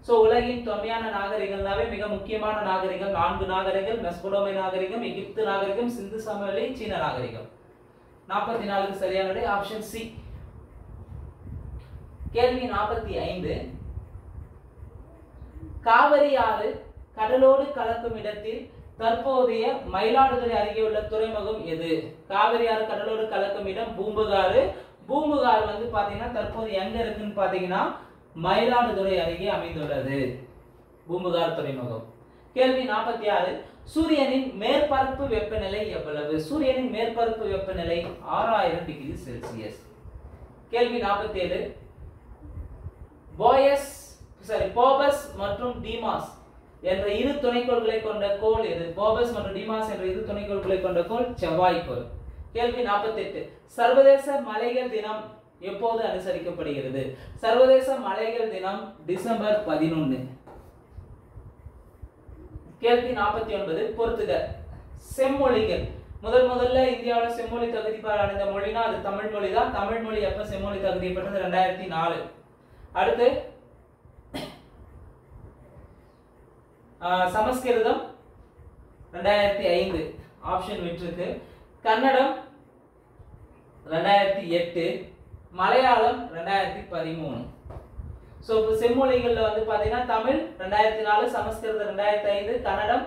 சோ உலகின் தொன்மையான நாகரிகங்களாவே மிக முக்கியமான நாகரிகம் 4 நாகரிகங்கள்: மெசபடோமிய நாகரிகம், எகிப்து நாகரிகம், சிந்து சமவெளி, சீன நாகரிகம். 44 சரியான விடை ஆப்ஷன் சி. கேள்வி 45 காவிரி ஆறு கடலோடு கலக்கும் இடத்தில் தற்போதைய மயிலாடுதுறை அருகே உள்ள துறைமுகம் எது? காவிரி ஆறு கடலோடு கலக்கும் இடம் பூம்புகார். பூம்புகார் வந்து பாத்தீங்கன்னா தற்போது எங்க இருக்குன்னு பாத்தீங்கன்னா மயிலாடுதுறை அருகே அமைந்துள்ளது. பூம்புகார் துறைமுகம். கேள்வி 46 சூரியனின் மேற்பரப்பு வெப்பநிலை எவ்வளவு? சூரியனின் மேற்பரப்பு வெப்பநிலை 6000 டிகிரி செல்சியஸ். கேள்வி 47 போபஸ் மற்றும் டீமாஸ் என்ற இரு துணைக்கோள்களை கொண்ட கோள் எது? போபஸ் மற்றும் டீமாஸ் என்ற இரு துணைக்கோள்களை கொண்ட கோள் செவ்வாய்க்கோள். கேள்வி 48 சர்வதேச மலைகள் தினம் எப்போது அனுசரிக்கப்படுகிறது? சர்வதேச மலைகள் தினம் டிசம்பர் 11. கேள்வி 49 பொறுத்துக. செம்மொழிகள் முதல்ல இந்தியாவில் செம்மொழி தகுதி அடைந்த மொழினா அது தமிழ் மொழி தான். தமிழ் மொழி எப்ப செம்மொழி தகுதி பெற்றது? 2004. அடுத்து சமஸ்கிருதம் 2005 ஆப்ஷன் விட்டுருக்கு. கன்னடம் 2008, மலையாளம் 2013. சோ செம்மொழிகள்ல வந்து பாத்தீங்கன்னா தமிழ் 2004, சமஸ்கிருதம் 2005, கன்னடம்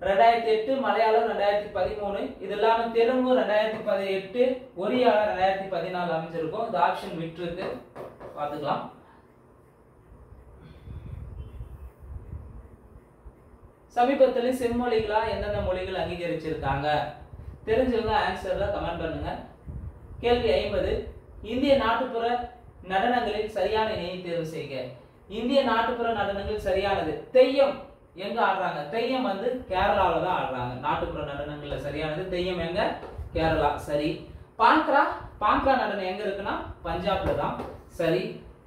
2008, மலையாளம் 2013. இது இல்லாம தெலுங்கு 2018, ஒரியா 2014 அமைஞ்சிருக்கும். இந்த ஆப்ஷன் விட்டுருக்கு, பாத்துக்கலாம். சமீபத்தில் செம்மொழிகளா எந்தெந்த மொழிகள் அங்கீகரிச்சிருக்காங்க தெரிஞ்சவங்க ஆன்சர்ல கமெண்ட் பண்ணுங்க. கேள்வி 50 இந்திய நாட்டுப்புற நடனங்களில் சரியான இணையை தேர்வு செய்க. இந்திய நாட்டுப்புற நடனங்கள் சரியானது. தெய்யம் எங்க ஆடுறாங்க? தெய்யம் வந்து கேரளால தான் ஆடுறாங்க. நாட்டுப்புற நடனங்கள்ல சரியானது தெய்யம் எங்க? கேரளா. சரி. பாங்க்ரா நடனம் எங்க இருக்குன்னா பஞ்சாப்ல தான். சரி.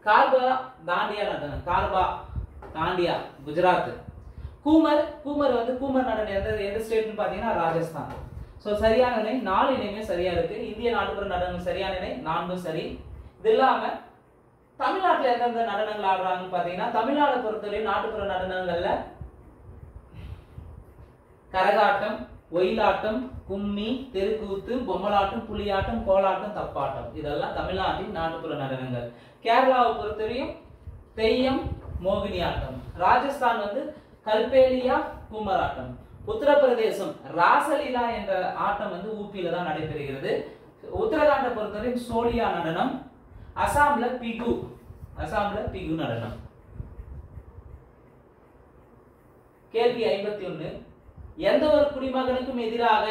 கார்பா தாண்டியா நடனம், கார்பா தாண்டியா குஜராத். கூமர் வந்து கூமர் நடனம் எந்த ஸ்டேட்னு பாத்தீங்கன்னா ராஜஸ்தான். சோ சரியான இணை 4 இணையுமே சரியா இருக்கு. இந்திய நாட்டுப்புற நடனம் சரியான இணை 4 சரி. இது இல்லாம தமிழ்நாட்டுல எந்தெந்த நடனங்கள் ஆடுறாங்கன்னு பாத்தீங்கன்னா தமிழ்நாடு பொறுத்தவரை நாட்டுப்புற நடனங்கள்ல கரகாட்டம், ஒயிலாட்டம், கும்மி, தெருக்கூத்து, பொம்மலாட்டம், புலியாட்டம், கோலாட்டம், தப்பாட்டம் இதெல்லாம் தமிழ்நாட்டின் நாட்டுப்புற நடனங்கள். கேரளாவை பொறுத்தவரையும் தெய்யம், மோகினி ஆட்டம். ராஜஸ்தான் வந்து கல்பேலியா, கூமராட்டம். உத்தரப்பிரதேசம் ராசலீலா என்ற ஆட்டம் வந்து ஊப்பியில தான் நடைபெறுகிறது. உத்தரகாண்ட பொறுத்தவரை சோழியா நடனம். அசாம்ல பிகு நடனம். கேள்வி 51 எந்த ஒரு குடிமகனுக்கும் எதிராக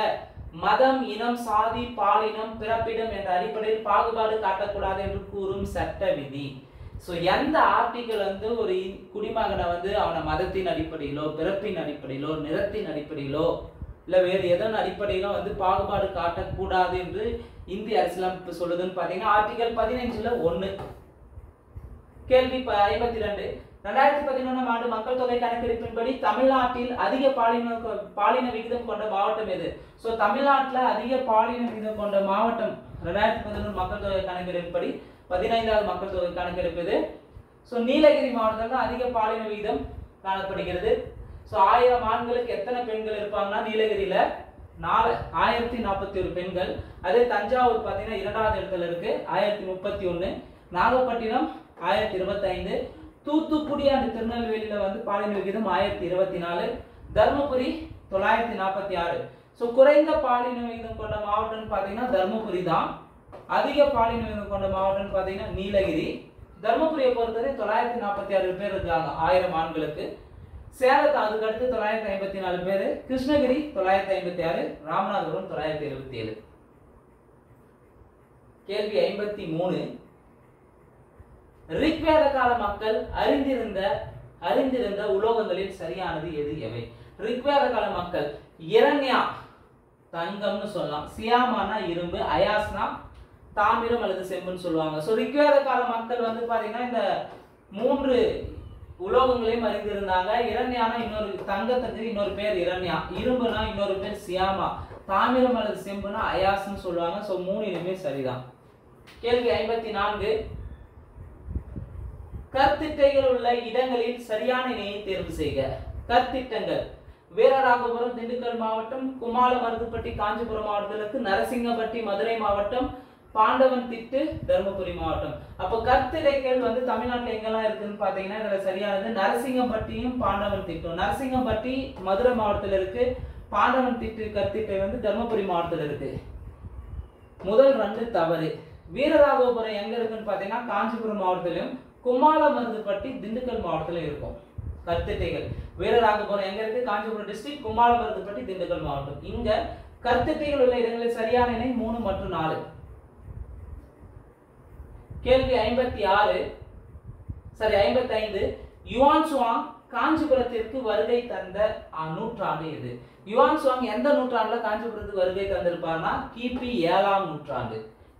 மதம், இனம், சாதி, பாலினம், பிறப்பிடம் என்ற அடிப்படையில் பாகுபாடு காட்டக்கூடாது என்று கூறும் சட்ட விதி. சோ எந்த ஆர்டிகல் வந்து ஒரு குடிமகனை வந்து அவன மதத்தின் அடிப்படையிலோ, பிறப்பின் அடிப்படையிலோ, நிறத்தின் அடிப்படையிலோ இல்ல வேறு எதன் அடிப்படையிலும் வந்து பாகுபாடு காட்டக்கூடாது என்று இந்திய அரசியலமைப்பு சொல்லுதுன்னு பாத்தீங்கன்னா ஆர்டிகல் 15ல 1. கேள்வி 52 2011 ஆண்டு மக்கள் தொகை கணக்கெடுப்பின்படி தமிழ்நாட்டில் அதிக பாலின விகிதம் கொண்ட மாவட்டம் எது? சோ தமிழ்நாட்டில் அதிக பாலின விகிதம் கொண்ட மாவட்டம் 2011 மக்கள் தொகை கணக்கெடுப்பின்படி 15வது மக்கள் தொகை கணக்கெடுப்பு இது. சோ நீலகிரி மாவட்டத்தில் அதிக பாலின விகிதம் காணப்படுகிறது. சோ 1000 ஆண்களுக்கு எத்தனை பெண்கள் இருப்பாங்கன்னா நீலகிரியில 1041 பெண்கள். அதே தஞ்சாவூர் பாத்தீங்கன்னா 2வது இடத்துல இருக்கு 1031, நாகப்பட்டினம் 1025, தூத்துக்குடி அண்ட் திருநெல்வேலியில வந்து பாலின விகிதம் 1024, தர்மபுரி 946. சோ குறைந்த பாலின விகிதம் கொண்ட மாவட்டம் பாத்தீங்கன்னா தர்மபுரி தான். அதிக பாலின விகிதம் கொண்ட மாவட்டம் பாத்தீங்கன்னா நீலகிரி. தர்மபுரியை பொறுத்தவரை 946 பேர் இருக்காங்க 1000 ஆண்களுக்கு. சேலத்து அதுக்கு அடுத்து 954 பேர், கிருஷ்ணகிரி 956, ராமநாதபுரம் 927. கேள்வி 53 ரிக்வேத கால மக்கள் அறிந்திருந்த உலோகங்களில் சரியானது எது எவை? ரிக்வேத கால மக்கள் இரண்யா தங்கம்னு சொல்லலாம், சியாமானா இரும்பு, அயாஸ்னா தாமிரம் அல்லது செம்புன்னு சொல்லுவாங்க. சோ ரிக்வேத கால மக்கள் வந்து பாத்தீங்கன்னா இந்த 3 உலோகங்களையும் அறிந்திருந்தாங்க. இரண்யானா இன்னொரு தங்கத்துக்கு இன்னொரு பேர் இரண்யா, இரும்புனா இன்னொரு பேர் சியாமா, தாமிரம் அல்லது செம்புனா அயாஸ்னு சொல்லுவாங்க. சோ 3 சரிதான். கேள்வி 54 கற்திட்டைகள் உள்ள இடங்களில் சரியான இணையை தேர்வு செய்க. கற்திட்டங்கள் வீரராகபுரம் திண்டுக்கல் மாவட்டம், குமாரமருதுப்பட்டி காஞ்சிபுரம் மாவட்டத்திற்கு, நரசிங்கப்பட்டி மதுரை மாவட்டம், பாண்டவன் திட்டு தர்மபுரி மாவட்டம். அப்ப கற்திட்டைகள் வந்து தமிழ்நாட்டில் எங்கெல்லாம் இருக்குன்னு பாத்தீங்கன்னா இதுல சரியானது நரசிங்கப்பட்டியும் பாண்டவன் திட்டும். நரசிங்கப்பட்டி மதுரை மாவட்டத்தில் இருக்கு, பாண்டவன் திட்டு கற்திட்டை வந்து தர்மபுரி மாவட்டத்தில் இருக்கு. முதல் 2 தவறு. வீரராகபுரம் எங்க இருக்குன்னு பாத்தீங்கன்னா காஞ்சிபுரம் மாவட்டத்திலும், குமாரமருதுப்பட்டி திண்டுக்கல் மாவட்டத்திலும் இருக்கும். கர்த்திட்டைகள். வீரராகபுரம் எங்க இருக்கு? காஞ்சிபுரம் டிஸ்ட்ரிக்ட், குமாரபுரத்துப்பட்டி, திண்டுக்கல் மாவட்டம். இங்க கர்த்திட்டைகள் உள்ள இடங்களில் சரியான இணை 3 மற்றும் 4. கேள்வி 55. யுவான் சுவாங் காஞ்சிபுரத்திற்கு வருகை தந்த நூற்றாண்டு எது? யுவான் சுவாங் எந்த நூற்றாண்டுல காஞ்சிபுரத்துக்கு வருகை தந்திருப்பார்னா கிபி 7ஆம் நூற்றாண்டு.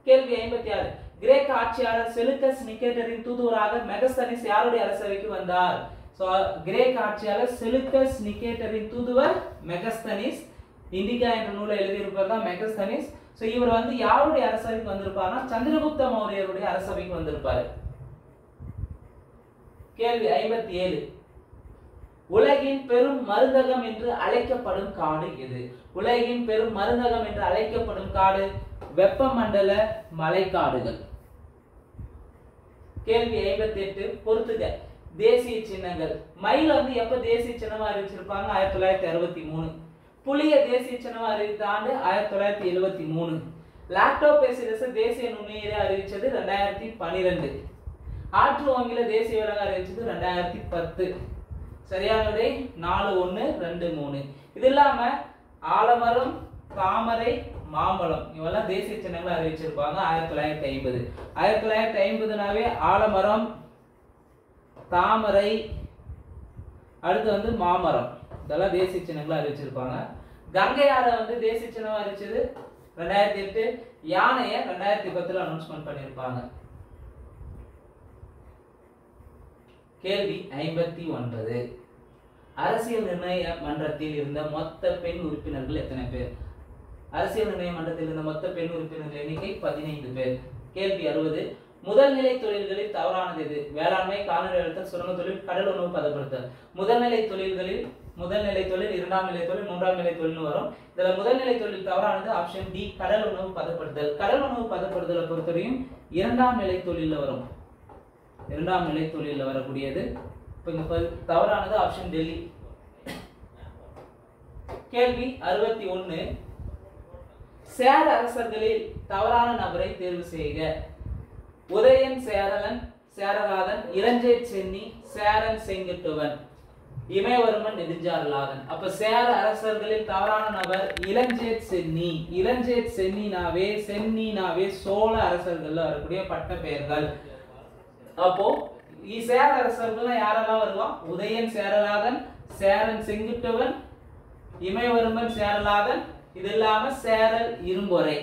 கேள்வி 56. கிரேக்க ஆட்சியாளர் செலுக்கஸ் நிகேட்டரின் தூதுவராக மெகஸ்தனிஸ் யாருடைய அரசவைக்கு வந்தார்? சோ கிரேக்க ஆட்சியாளர் செலுக்கஸ் நிகேட்டரின் தூதுவர் மெகஸ்தனிஸ். இண்டிகா என்ற நூலை எழுதியிருப்பவர் தான் மெகஸ்தனிஸ். சோ இவர் வந்து யாருடைய அரசவைக்கு வந்திருப்பார்னா சந்திரகுப்த மௌரியருடைய அரசவைக்கு வந்திருப்பாரு. கேள்வி 57. உலகின் பெரும் மருந்தகம் என்று அழைக்கப்படும் காடு எது? உலகின் பெரும் மருந்தகம் என்று அழைக்கப்படும் காடு வெப்பமண்டல மலைக்காடுகள். கேள்வி 58. பொறுத்துக. தேசிய சின்னங்கள். மயில் வந்து எப்ப தேசிய சின்னமா அறிவிச்சிருப்பாங்க? 1963. புலிய தேசிய சின்னமா அறிவித்த ஆண்டு 1973. லாக்டோபேசிலஸ் தேசிய நுண்ணுயிரை அறிவிச்சது 2012. ஆற்று ஓங்கில தேசிய விலங்கு அறிவிச்சது 2010. சரியான விடை 4, 1, 2, 3. இது இல்லாம ஆலமரம், தாமரை, மாம்பழம் இவெல்லாம் தேசிய சின்னங்களை அறிவிச்சிருப்பாங்க 1950. 1950நாவே ஆலமரம், தாமரை, அடுத்து வந்து மாமரம் இதெல்லாம் தேசிய சின்னங்களை அறிவிச்சிருப்பாங்க. கங்கை ஆறை வந்து தேசிய சின்னமா அறிவிச்சது 2008. யானையை 2010 அனௌன்ஸ்மெண்ட் பண்ணியிருப்பாங்க. கேள்வி 59. அரசியல் நிர்ணய மன்றத்தில் இருந்த மொத்த பெண் உறுப்பினர்கள் எத்தனை பேர்? அரசியல் நிர்ணய மன்றத்தில் இருந்த மொத்த பெண் உறுப்பினர்கள் எண்ணிக்கை 15 பேர். கேள்வி 60. முதல் நிலை தொழில்களில் தவறானது எது? வேளாண்மை, கால்நடை வளர்த்தல், சுரங்க தொழில், கடல் உணவு பதப்படுத்தல். முதல்நிலை தொழில்களில் முதல்நிலை தொழில், இரண்டாம் நிலை தொழில், மூன்றாம் நிலை தொழில் வரும். இதுல முதல்நிலை தொழில் தவறானது ஆப்ஷன் டி, கடல் உணவு பதப்படுத்தல். கடல் உணவு பதப்படுத்தலை பொறுத்தவரையும் இரண்டாம் நிலை தொழில வரும். இரண்டாம் நிலை தொழில வரக்கூடியது. இப்ப தவறானது ஆப்ஷன் டெல்லி. கேள்வி 61. சேர அரசர்களில் தவறான நபரை தேர்வு செய்க. உதயன் சேரலாதன், இளஞ்சே சென்னி, சேரன் செங்குட்டுவன், இமயவர்மன் நெடுஞ்சாரலாதன். அப்ப சேர அரசர்களில் தவறான நபர் இளஞ்சே சென்னி. இளஞ்சே சென்னினாவே சோழ அரசர்கள்ல வரக்கூடிய பட்ட பெயர்கள். அப்போ சேர அரசர்கள் யாரெல்லாம் வருவான்? உதயன் சேரலாதன், சேரன் செங்குட்டுவன், இமயவர்மன் சேரலாதன், இது இல்லாம சேரல் இரும்பொறை.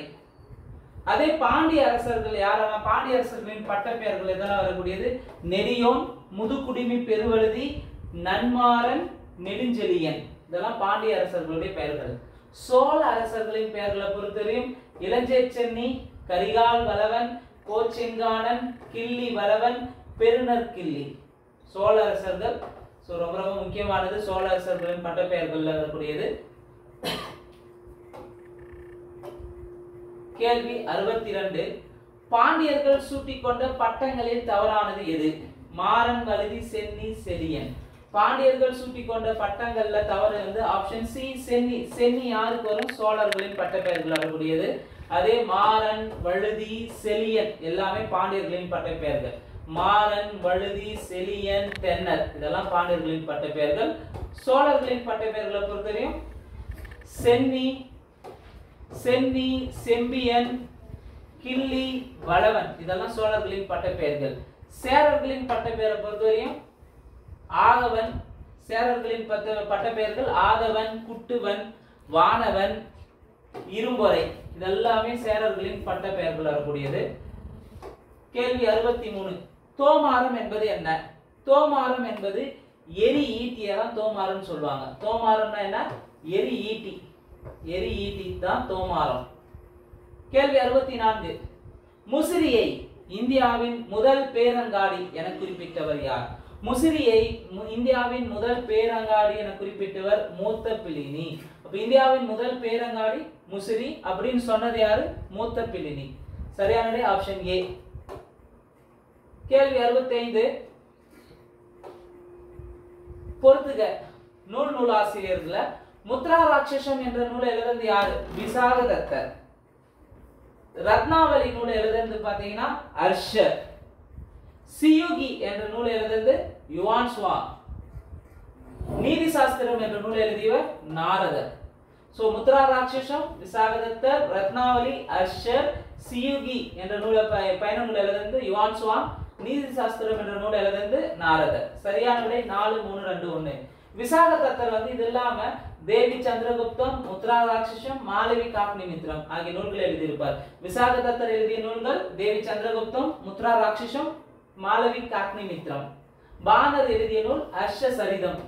அதே பாண்டிய அரசர்கள் யாரெல்லாம்? பாண்டிய அரசர்களின் பட்ட பெயர்கள் எதெல்லாம் வரக்கூடியது? நெடியோன், முதுகுடிமி பெருவழுதி, நன்மாறன், நெடுஞ்செழியன். இதெல்லாம் பாண்டிய அரசர்களுடைய பெயர்கள். சோழ அரசர்களின் பெயர்களை பொறுத்தவரையும் இளஞ்சே சென்னி, கரிகால் வளவன், கோச்செங்கானன், கிள்ளி வளவன், பெருநற்கிள்ளி. சோழ அரசர்கள் ரொம்ப ரொம்ப முக்கியமானது. சோழ அரசர்களின் பட்ட பெயர்கள் வரக்கூடியது. கேள்வி 62. பாண்டியர்கள் சூட்டிக்கொண்ட பட்டங்களில் தவறானது எது? மாறன், வழுதி, சென்னி, செழியன். பாண்டியர்கள் சூட்டிக்கொண்ட பட்டங்கள்ல தவறு வந்து ஆப்ஷன் சி, சென்னி. சென்னி யாருக்கு வரும்? சோழர்களின் பட்ட பெயர்கள் வரக்கூடியது. அதே மாறன், வழுதி, செழியன் எல்லாமே பாண்டியர்களின் பட்ட பெயர்கள். மாறன், வழுதி, செழியன், தென்னர் இதெல்லாம் பாண்டியர்களின் பட்ட பெயர்கள். சோழர்களின் பட்ட பெயர்களை பொறுத்தவரையும் சென்னி, செம்பியன், கிள்ளி, வளவன் இதெல்லாம் சோழர்களின் பட்ட பெயர்கள். சேரர்களின் பட்ட பெயரை பொறுத்தவரையும் ஆகவன். சேரர்களின் பட்ட பெயர்கள் ஆதவன், குட்டுவன், வானவன், இரும்பொறை இதெல்லாமே சேரர்களின் பட்ட பெயர்கள் வரக்கூடியது. கேள்வி 63. தோமாரம் என்பது என்ன? தோமாரம் என்பது எரி ஈட்டியதான் தோமாரம் சொல்லுவாங்க. தோமாரம்னா என்ன? எரி ஈட்டி. எரி ஈட்டி தான் தோமாரம். கேள்வி 64. முசிறியை இந்தியாவின் முதல் பேரங்காடி என குறிப்பிட்டவர் யார்? முசிறியை இந்தியாவின் முதல் பேரங்காடி என குறிப்பிட்டவர் மூத்த பிளினி. அப்ப இந்தியாவின் முதல் பேரங்காடி முசிறி அப்படின்னு சொன்னது யாரு? மூத்த பிளினி. சரியான ஆப்ஷன் ஏ. கேள்வி 65. பொறுத்துக. நூலாசிரியர்கள முத்ரா ராட்சசம் என்ற நூலை எழுதுறது யாரு? விசாகதத்தர். ரத்னாவளி நூலை எழுதுறது பாத்தீங்கன்னா அர்ஷர். சியுகி என்ற நூலை எழுதுறது யுவான் சுவாங். நீதி சாஸ்திரம் என்ற நூல் எழுதியவர் நாரதர். சோ முத்ரா ராட்சசம், விசாகதத்தர், ரத்னாவளி, அர்ஷர், சியுகி என்ற நூலை பயண நூல் எழுதுனது யுவான் சுவாங். நீதி சாஸ்திரம் என்ற நூல் எழுதுனது நாரதர். சரியான விடை 4 3 2 1. விசாகதத்தர் வந்து இது இல்லாம தேவி சந்திரகுப்தம், முத்ரா ராட்சசம், மாளவி காக்னிமித்ரம் ஆகிய நூல்களை எழுதியிருப்பார். விசாகதத்தர் எழுதிய நூல்கள் தேவி சந்திரகுப்தம், முத்ரா ராட்சசம், மாளவி காக்னிமித்ரம். பானர் எழுதிய நூல் அர்ஷ சரிதம்.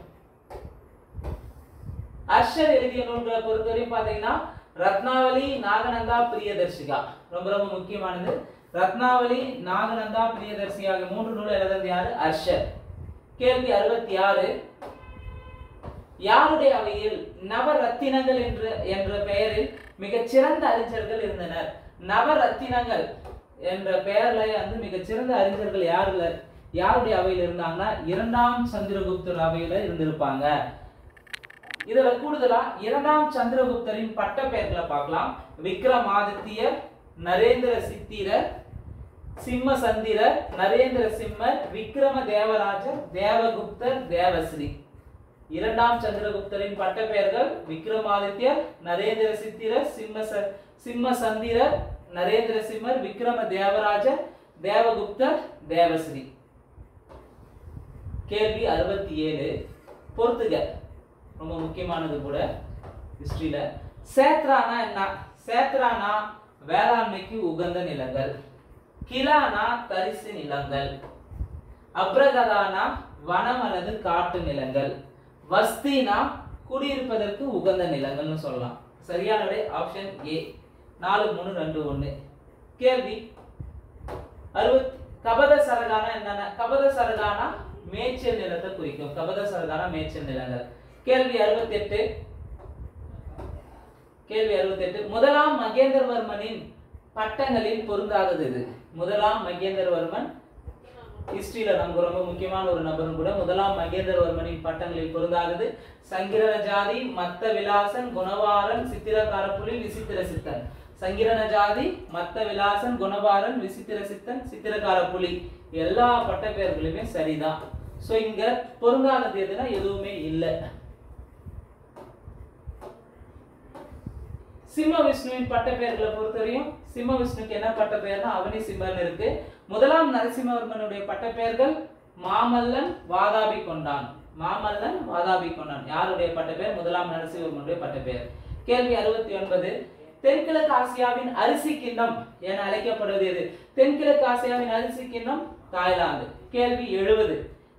அர்ஷர் எழுதிய நூல்களை பொறுத்தவரையும் பாத்தீங்கன்னா ரத்னாவளி, நாகநந்தா, பிரியதர்ஷிகா ரொம்ப ரொம்ப முக்கியமானது. ரத்னாவளி, நாகநந்தா, பிரியதர்ஷிகா ஆகிய 3 நூல் எழுதியது யாரு? அர்ஷர். கேள்வி 66. யாருடைய அவையில் நவரத்தினங்கள் என்ற பெயரில் மிகச் சிறந்த அறிஞர்கள் இருந்தனர்? நவரத்தினங்கள் என்ற பெயர்ல வந்து மிகச் சிறந்த அறிஞர்கள் யாருடைய அவையில் இருந்தாங்கன்னா 2ஆம் சந்திரகுப்தர் அவையில இருந்திருப்பாங்க. இதுல கூடுதலா 2ஆம் சந்திரகுப்தரின் பட்ட பெயர்களை பார்க்கலாம். விக்ரமாதித்யர், நரேந்திர சித்திரர், சிம்மசந்திரர், நரேந்திர சிம்மர், விக்ரம தேவராஜர், தேவகுப்தர், தேவஸ்ரீ. 2ஆம் சந்திரகுப்தரின் பட்ட பெயர்கள் விக்ரமாதித்யர், நரேந்திர சித்திரர், சிம்மசந்திரர், நரேந்திர சிம்மர், விக்ரம தேவராஜர், தேவகுப்தர், தேவஸ்ரீ. கேள்வி 67. பொறுத்துக ரொம்ப முக்கியமானது கூட ஹிஸ்டரியில. சேத்ரானா என்ன? சேத்ரானா வேளாண்மைக்கு உகந்த நிலங்கள். கிலானா தரிசு நிலங்கள். அப்ரகதானா வனம் அல்லது காட்டு நிலங்கள். வஸ்தினா குடியிருப்பதற்கு உகந்த நிலங்கள்னு சொல்லலாம். சரியான விடை ஆப்ஷன் ஏ 4 3 2 1. கேள்வி 60. கபத சரகானா என்னன்னா? கபத சரகானா மேய்ச்சல் நிலத்தை குறிக்கும். கபத சரகானா மேய்ச்சல் நிலங்கள். கேள்வி 68. கேள்வி 68. முதலாம் மகேந்திரவர்மனின் பட்டங்களில் பொருந்தாதது எது? முதலாம் மகேந்திரவர்மன் ஹிஸ்டரியில நமக்கு ரொம்ப முக்கியமான ஒரு நபரும் கூட. முதலாம் மகேந்திரவர்மனின் பட்டங்களில் பொருந்தாதது சங்கிரன ஜாதி, மத்த விலாசன், குணவாரன், சித்திரக்கார புலி, விசித்திர சித்தன். சங்கிரன ஜாதி, மத்த விலாசன், குணவாரன், விசித்திர சித்தன், சித்திரக்கார புலி. எல்லா பட்ட பெயர்களுமே சரிதான். சோ இங்க பொருந்தாதது எதுனா எதுவுமே இல்லை. சிம்ம விஷ்ணுவின் பட்ட பெயர்களை பொறுத்தவரையும் சிம்ம விஷ்ணுக்கு என்ன பட்ட பெயர்னா அவனி சிம்மன் இருக்கு. முதலாம் நரசிம்மவர்மனுடைய பட்ட பெயர்கள் மாமல்லன், வாதாபி கொண்டான். மாமல்லன், வாதாபி கொண்டான் யாருடைய பட்ட பெயர்? முதலாம் நரசிம்மவர்மனுடைய பட்ட பெயர். கேள்வி 69. தென்கிழக்கு ஆசியாவின் அரிசி கிண்ணம் என அழைக்கப்படுவது எது? தென்கிழக்கு ஆசியாவின் அரிசி கிண்ணம் தாய்லாந்து. கேள்வி 70.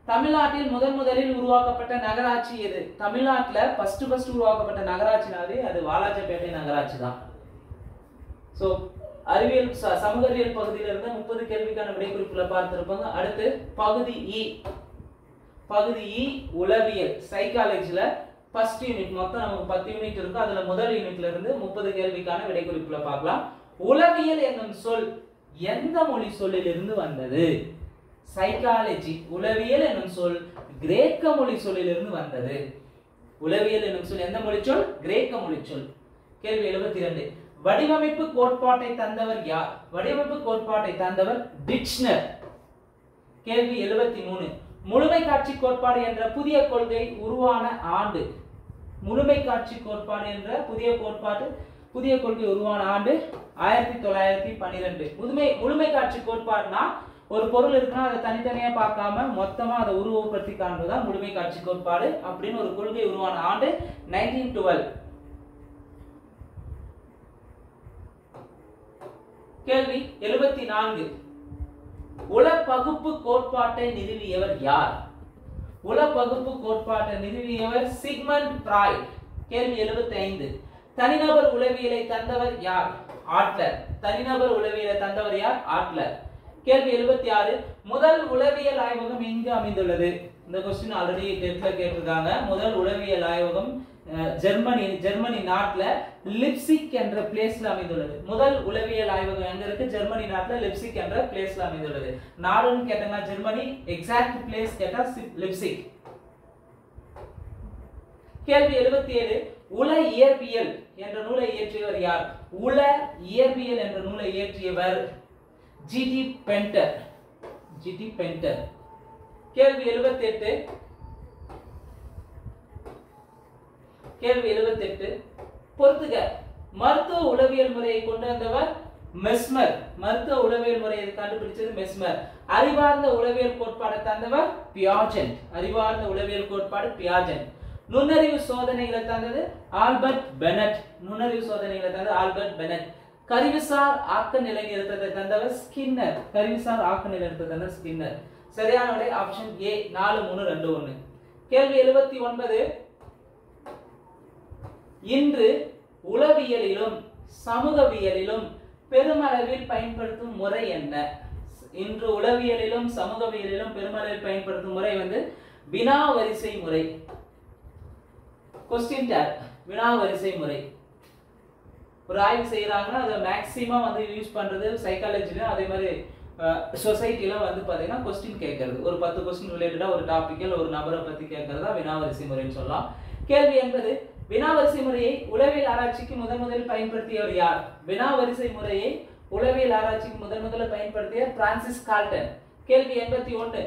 தமிழ்நாட்டில் முதலில் உருவாக்கப்பட்ட நகராட்சி எது? தமிழ்நாட்டுல ஃபர்ஸ்ட் உருவாக்கப்பட்ட நகராட்சினாலே அது வாலாஜாபேட்டை நகராட்சி தான். சோ அறிவியல் சமூக அறிவியல் பகுதியில இருந்து 30 கேள்விக்கான விடைக்குறிப்புல பார்த்திருப்பாங்க. அடுத்து பகுதி இ. பகுதி இ உளவியல் சைக்காலஜில ஃபர்ஸ்ட் யூனிட் மொத்தம் நமக்கு 10 யூனிட் இருக்கு. அதுல முதல் யூனிட்ல இருந்து 30 கேள்விக்கான விடைக்குறிப்புல பார்க்கலாம். உளவியல் என்னும் சொல் எந்த மொழி சொல்லில் இருந்து வந்தது? சைக்காலஜி உளவியல் என்னும் சொல் கிரேக்க மொழி சொல்லிலிருந்து வந்தது. உளவியல் என்னும் சொல் எந்த மொழி சொல்? கிரேக்க மொழி சொல். கேள்வி 72. வடிவமைப்பு கோட்பாட்டை தந்தவர் யார்? வடிவமைப்பு கோட்பாட்டை தந்தவர் டிட்ச்னர். கேள்வி 73. முழுமை காட்சி கோட்பாடு என்ற புதிய கொள்கை உருவான ஆண்டு? முழுமை காட்சி கோட்பாடு என்ற புதிய கொள்கை உருவான ஆண்டு 1912. முழுமை காட்சி கோட்பாடுனா ஒரு பொருள் இருக்குன்னா அதை தனித்தனியா பார்க்காம மொத்தமா அதை உருவப்படுத்தி காண்பதுதான் முழுமை காட்சி கோட்பாடு அப்படின்னு ஒரு கொள்கை உருவான ஆண்டு 1912. கேள்வி 74. உளப்பகுப்பு கோட்பாட்டை நிறுவியவர் யார்? உளப்பகுப்பு கோட்பாட்டை நிறுவியவர் சிக்மண்ட் ஃப்ராய்ட். கேள்வி 75. தனிநபர் உளவியலை தந்தவர் யார்? ஆட்லர். தனிநபர் உளவியலை தந்தவர் யார்? ஆட்லர். கேள்வி 76. முதல் உளவியல் ஆய்வகம் எங்கு அமைந்துள்ளது? இந்த क्वेश्चन ஆல்ரெடி டெஸ்ட்ல கேட்டிருக்காங்க. முதல் உளவியல் ஆய்வகம் ஜெர்மனி நாட்டுல லிப்சிக் என்ற பிளேஸ்ல அமைந்துள்ளது. முதல் உளவியல் ஆய்வகம் எங்க இருக்கு? ஜெர்மனி நாட்டுல லிப்சிக் என்ற பிளேஸ்ல அமைந்துள்ளது. நாடுன்னு கேட்டா ஜெர்மனி, எக்ஸாக்ட் பிளேஸ் கேட்டா லிப்சிக். கேள்வி 77. உள இயற்பியல் என்ற நூலை இயற்றியவர் யார்? உள இயற்பியல் என்ற நூலை இயற்றியவர் ஜிடி பென்டர். கேள்வி 78. கேள்வி 78 பொறுத்துக. மருத்துவ உளவியல் முறையை கொண்டு வந்தவர் மெஸ்மர். மருத்துவ உளவியல் முறையை கண்டுபிடிச்சது மெஸ்மர். அறிவார்ந்த உளவியல் கோட்பாடு தந்தவர் பியாஜென்ட். அறிவார்ந்த உளவியல் கோட்பாடு பியாஜென்ட். நுண்ணறிவு சோதனைகளை தந்தது ஆல்பர்ட் பெனட். நுண்ணறிவு சோதனைகளை தந்தது ஆல்பர்ட் பெனட். கருவிசார் ஆக்க நிலை நிறுத்தத்தை தந்தவர் ஸ்கின்னர். கருவிசார் ஆக்க நிலை நிறுத்தத்தை தந்தவர் ஸ்கின்னர். சரியான விடை ஆப்ஷன் ஏ 4 3 2 1. கேள்வி 79 இன்று உளவியலிலும் சமூகவியலிலும் பெருமளவில் பயன்படுத்தும் முறை என்ன? இன்று உளவியலிலும் சமூகவியலிலும் பெருமளவில் பயன்படுத்தும் முறை வந்து வினா வரிசை முறை. क्वेश्चन टैग வினா வரிசை முறை. ஒரு ஆய்வு செய்யறாங்கன்னா அதை மேக்ஸிமம் வந்து யூஸ் பண்றது சைக்காலஜில, அதே மாதிரி சொசைட்டில வந்து பாத்தீங்கன்னா क्वेश्चन கேட்கிறது. ஒரு 10 क्वेश्चन ரிலேட்டடா ஒரு டாபிக்ல ஒரு நபரை பத்தி கேட்கறதா வினா வரிசை முறைன்னு சொல்லலாம். கேள்வி என்பது வினா வரிசை முறையை உளவியல் ஆராய்ச்சிக்கு முதலில் பயன்படுத்தியவர் யார்? வினா வரிசை முறையை உளவியல் ஆராய்ச்சிக்கு முதலில் பயன்படுத்திய பிரான்சிஸ் கால்டன். கேள்வி 81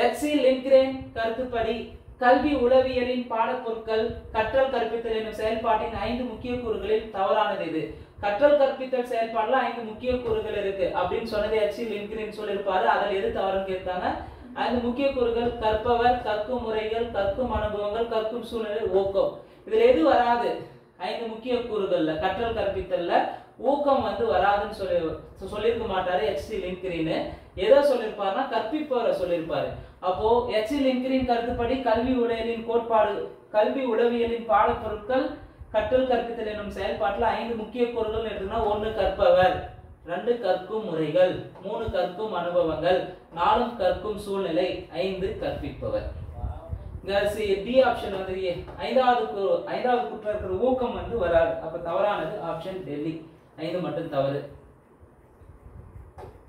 எச்.சி. லிண்ட்கிரேன் கருத்துப்படி கல்வி உளவியலின் பாடப்பொருட்கள் கற்றல் கற்பித்தல் எனும் செயல்பாட்டின் 5 முக்கிய கூறுகளில் தவறானது எது? கற்றல் கற்பித்தல் செயல்பாடுல 5 முக்கிய கூறுகள் இருக்கு அப்படின்னு சொன்னது எச்.சி. லிண்ட்கிரேன் சொல்லியிருப்பாரு. அதில் எது தவறுன்னு கேட்டாங்க. 5 முக்கிய கூறுகள் கற்பவர், கற்கும் முறைகள், கற்கும் அனுபவங்கள், கற்கும் சூழ்நிலை, ஊக்கம். இதுல எது வராது? 5 முக்கிய கூறுகள்ல கற்றல் கற்பித்தல்ல ஊக்கம் வந்து வராதுன்னு சொல்லியிருக்க மாட்டாரு எச்.சி. லிண்ட்கிரேன். எதை சொல்லியிருப்பாருன்னா கற்பிப்பவரை சொல்லியிருப்பாரு. அப்போ எச்.சி. லிண்ட்கிரேன் கருத்துப்படி கல்வி உளவியலின் கோட்பாடு, கல்வி உளவியலின் பாடப்பொருட்கள் கற்றல் கற்பித்தல் எனும் செயல்பாட்டுல 5 முக்கிய கூறுகள் எடுத்துனா 1 கற்பவர், 2 கற்கும் முறைகள், 3 கற்கும் அனுபவங்கள், 4 கற்கும் சூழ்நிலை, 5 கற்பிப்பவர். டி ஆப்ஷன் வந்து ஐந்தாவது குற்றம் இருக்கிற ஊக்கம் வந்து வராது. அப்ப தவறானது ஆப்ஷன் டெல்லி. 5 மட்டும் தவறு.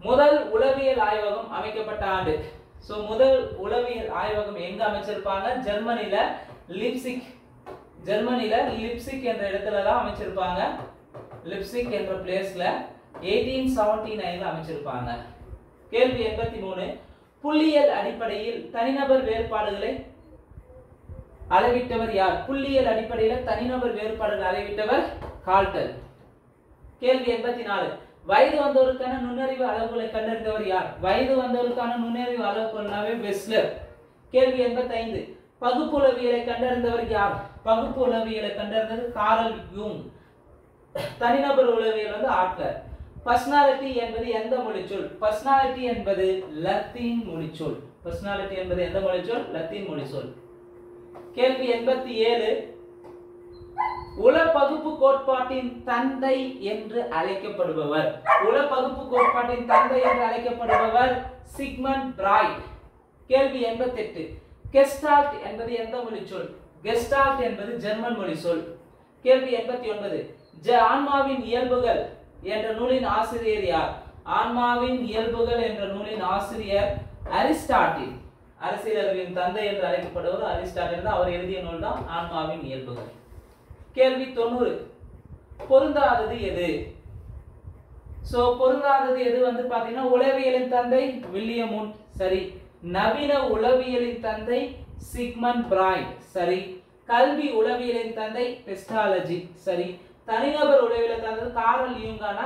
முதல் உளவியல் ஆய்வகம் அமைக்கப்பட்ட ஆண்டு. சோ முதல் உளவியல் ஆய்வகம் எங்க அமைச்சிருப்பாங்க? ஜெர்மனில லிப்சிக். ஜெர்மனில லிப்சிக் என்ற இடத்துல தான் அமைச்சிருப்பாங்க. லிப்சிக் என்ற பிளேஸ்ல 1879ல அமைச்சிருப்பாங்க. கேள்வி 83 புள்ளியியல் அடிப்படையில் தனிநபர் வேறுபாடுகளை அளவிட்டவர் யார்? புள்ளியியல் அடிப்படையில் தனிநபர் வேறுபாடுகளை அளவிட்டவர் கால்டன். கேள்வி 84 வயது வந்தோருக்கான நுண்ணறிவு அளவுகளை கண்டறிந்தவர் யார்? வயது வந்தோருக்கான நுண்ணறிவு அளவுகள்னாவே வெஸ்லர். கேள்வி 85 பகுப்புளவியலை கண்டறிந்தவர் யார்? பகுப்பு உளவியலை கண்டறிந்தது காரல் யூங். தனிநபர் உளவியல் வந்து ஆட்லர். பர்சனாலிட்டி என்பது எந்த மொழிச்சொல்? பர்சனாலிட்டி என்பது லத்தீன் மொழிச்சொல். பர்சனாலிட்டி என்பது எந்த மொழிச்சொல்? லத்தீன் மொழிச்சொல். கேள்வி 87 உள பகுப்பு கோட்பாட்டின் தந்தை என்று அழைக்கப்படுபவர். உள பகுப்பு கோட்பாட்டின் தந்தை என்று அழைக்கப்படுபவர் சிக்மண்ட் பிராய்ட். கேள்வி 88 கெஸ்டால்ட் என்பது எந்த மொழி சொல்? கெஸ்டால்ட் என்பது ஜெர்மன் மொழி சொல். கேள்வி 89 ஆன்மாவின் இயல்புகள் என்ற நூலின் ஆசிரியர் யார்? ஆன்மாவின் இயல்புகள் என்ற நூலின் ஆசிரியர் அரிஸ்டாட்டில். அரசியல் அறிவின் தந்தை என்று அழைக்கப்படுவர் அரிஸ்டாட்டில் தான். அவர் எழுதிய நூல் தான் ஆன்மாவின் இயல்புகள். கேள்வி 90 பொருந்தாதது எது? சோ பொருந்தாதது எது வந்து பாத்தீங்கன்னா உளவியலின் தந்தை வில்லியம் உண்ட். சரி. நவீன உளவியலின் தந்தை சிக்மண்ட் பிராய்ட். சரி. கல்வி உளவியலின் தந்தை பெஸ்டாலஜி. சரி. தனிநபர் உளவியலை தந்தது காரல் யூங்கான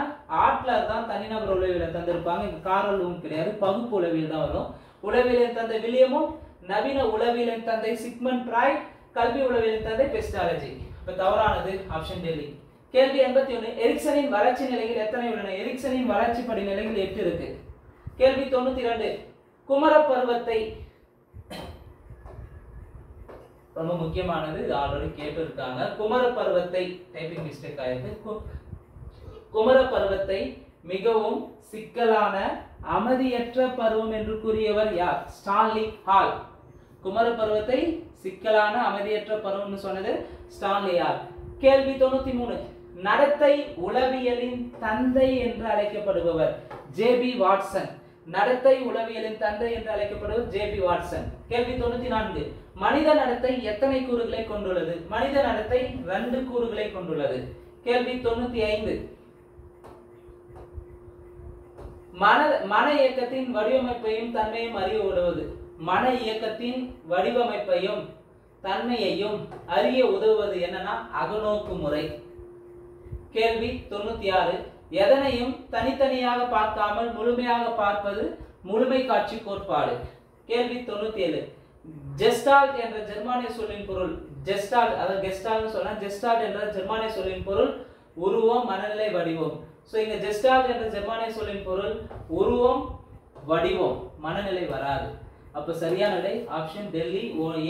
ஆட்லர் தான் தனிநபர் உளவியலை தந்திருப்பாங்க. இங்க காரல் யூங் கிடையாது, பகுப்பு உளவியல் தான் வரும். உளவியலின் தந்தை வில்லியமும், நவீன உளவியலின் தந்தை சிக்மண்ட் பிராய்ட், கல்வி உளவியலின் தந்தை பெஸ்டாலஜி. இப்ப தவறானது ஆப்ஷன் டெல்லி. கேள்வி 81 எரிக்சனின் வளர்ச்சி நிலைகள் எத்தனை உள்ளன? எரிக்சனின் வளர்ச்சி படி நிலைகள் 8 இருக்கு. கேள்வி 92 குமர பருவத்தை, ரொம்ப முக்கியமானது, இது ஆல்ரெடி கேட்டு இருக்காங்க. குமர பருவத்தை, டைப்பிங் மிஸ்டேக் ஆயிருக்கு. குமர பருவத்தை மிகவும் சிக்கலான அமைதியற்ற பருவம் என்று கூறியவர் யார்? Stanley hall. குமர பருவத்தை சிக்கலான அமைதியற்ற பருவம்னு சொன்னது ஸ்டான்லி ஹால். கேள்வி 93 நடத்தை உளவியலின் தந்தை என்று அழைக்கப்படுபவர் ஜே.பி. வாட்சன். நடத்தை உளவியலின் தந்தை என்று அழைக்கப்படுவர் ஜே.பி. வாட்சன். கேள்வி 94 மனித நடத்தை எத்தனை கூறுகளை கொண்டுள்ளது? மனித நடத்தை 2 கூறுகளை கொண்டுள்ளது. கேள்வி 95 மன இயக்கத்தின் வடிவமைப்பையும் தன்மையும் அறிய உதவுவது. மன இயக்கத்தின் வடிவமைப்பையும் தன்மையையும் அறிய உதவுவது என்னன்னா அகநோக்கு முறை. கேள்வி 96. எதனையும் தனித்தனியாக பார்க்காமல் முழுமையாக பார்ப்பது முழுமை காட்சி கோட்பாடு. கேள்வி 97. ஜெஸ்டால்ட் என்ற ஜெர்மானிய சொல்லின் பொருள். ஜெஸ்டால்ட் அதாவது கெஸ்டால்ட்னு சொல்லலாம். ஜெஸ்டால்ட் என்ற ஜெர்மானிய சொல்லின் பொருள் உருவம், மனநிலை, வடிவம். சோ இங்க ஜெஸ்டால்ட் என்ற ஜெர்மானிய சொல்லின் பொருள் உருவம், வடிவம், மனநிலை வராது. அப்ப சரியான விடை ஆப்ஷன் டெல்லி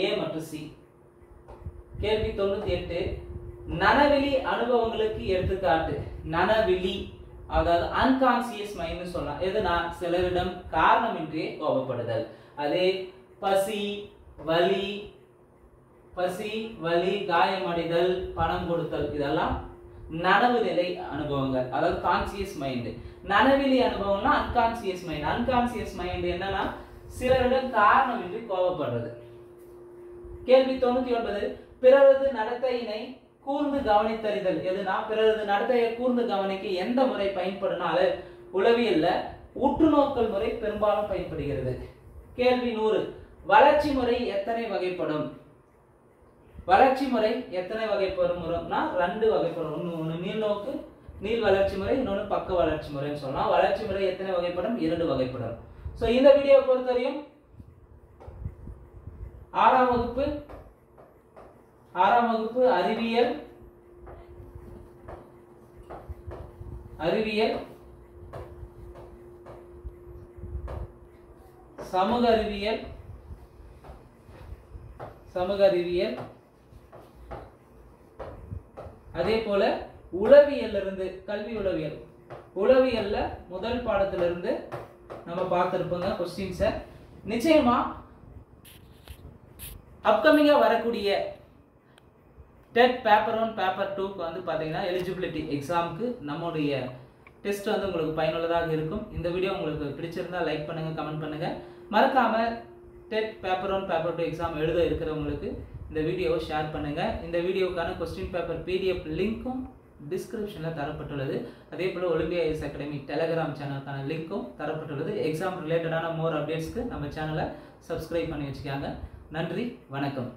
ஏ மற்றும் சி. கேள்வி 98. நனவிலி அனுபவங்களுக்கு எடுத்துக்காட்டு. நனவிலி அதாவது அன்கான்சியஸ் மைண்ட் சொல்லலாம். எதுனா சிலரிடம் காரணமின்றி கோபப்படுதல். அதே பசி, வலி, காயமடைதல், பணம் கொடுத்தல் இதெல்லாம் நனவு நிலை அனுபவங்கள், அதாவது கான்சியஸ் மைண்ட். நனவிலி அனுபவம்னா அன்கான்சியஸ் மைண்ட். அன்கான்சியஸ் மைண்ட் என்னன்னா சிலரிடம் காரணமின்றி கோபப்படுறது. கேள்வி 99. பிறரது நடத்தையினை கூர்ந்து கவனித்தறிதல். எதுனா பிறரது நடத்தையை கூர்ந்து கவனிக்க எந்த முறை பயன்படுனாலும் உளவியல்ல உற்றுநோக்கல் முறை பெரும்பாலும் பயன்படுகிறது. கேள்வி 100. வளர்ச்சி முறை எத்தனை வகைப்படும்? வளர்ச்சி முறை எத்தனை வகைப்படும்னா 2 வகைப்படும். ஒன்று நீள்நோக்கு நீள் வளர்ச்சி முறை, இன்னொன்று பக்க வளர்ச்சி முறைன்னு சொல்லலாம். வளர்ச்சி முறை எத்தனை வகைப்படும்? 2 வகைப்படும். சோ இந்த வீடியோவை பொறுத்தவரையும் 6ஆம் வகுப்பு அறிவியல், சமூக அறிவியல், அதே போல உளவியல்ல இருந்து கல்வி உளவியல்ல முதல் பாடத்திலிருந்து நம்ம பார்த்திருப்போங்க क्वेश्चंस. நிச்சயமா அப்கமிங்கா வரக்கூடிய டெட் பேப்பர் 1 பேப்பர் 2க்கு வந்து பாத்தீங்கன்னா எலிஜிபிலிட்டி எக்ஸாம்க்கு நம்மளுடைய டெஸ்ட் வந்து உங்களுக்கு பயனுள்ளதாக இருக்கும். இந்த வீடியோ உங்களுக்கு பிடிச்சிருந்தா லைக் பண்ணுங்க, கமெண்ட் பண்ணுங்க. மறக்காம டெட் பேப்பர் 1 பேப்பர் 2 எக்ஸாம் எழுத இருக்கிறவங்களுக்கு இந்த வீடியோவை ஷேர் பண்ணுங்க. இந்த வீடியோக்கான क्वेश्चन பேப்பர் PDF லிங்க்கும் டிஸ்கிரிப்ஷன்ல தரப்பட்டுள்ளது. அதே போல ஒலிம்பியா ஐஎஸ் அகாடமி டெலிகிராம் சேனலுக்கான லிங்க்கும் தரப்பட்டுள்ளது. எக்ஸாம் ரிலேட்டடான மோர் அப்டேட்ஸ்க்கு நம்ம சேனலை சப்ஸ்கிரைப் பண்ணி வச்சுக்காங்க. நன்றி, வணக்கம்.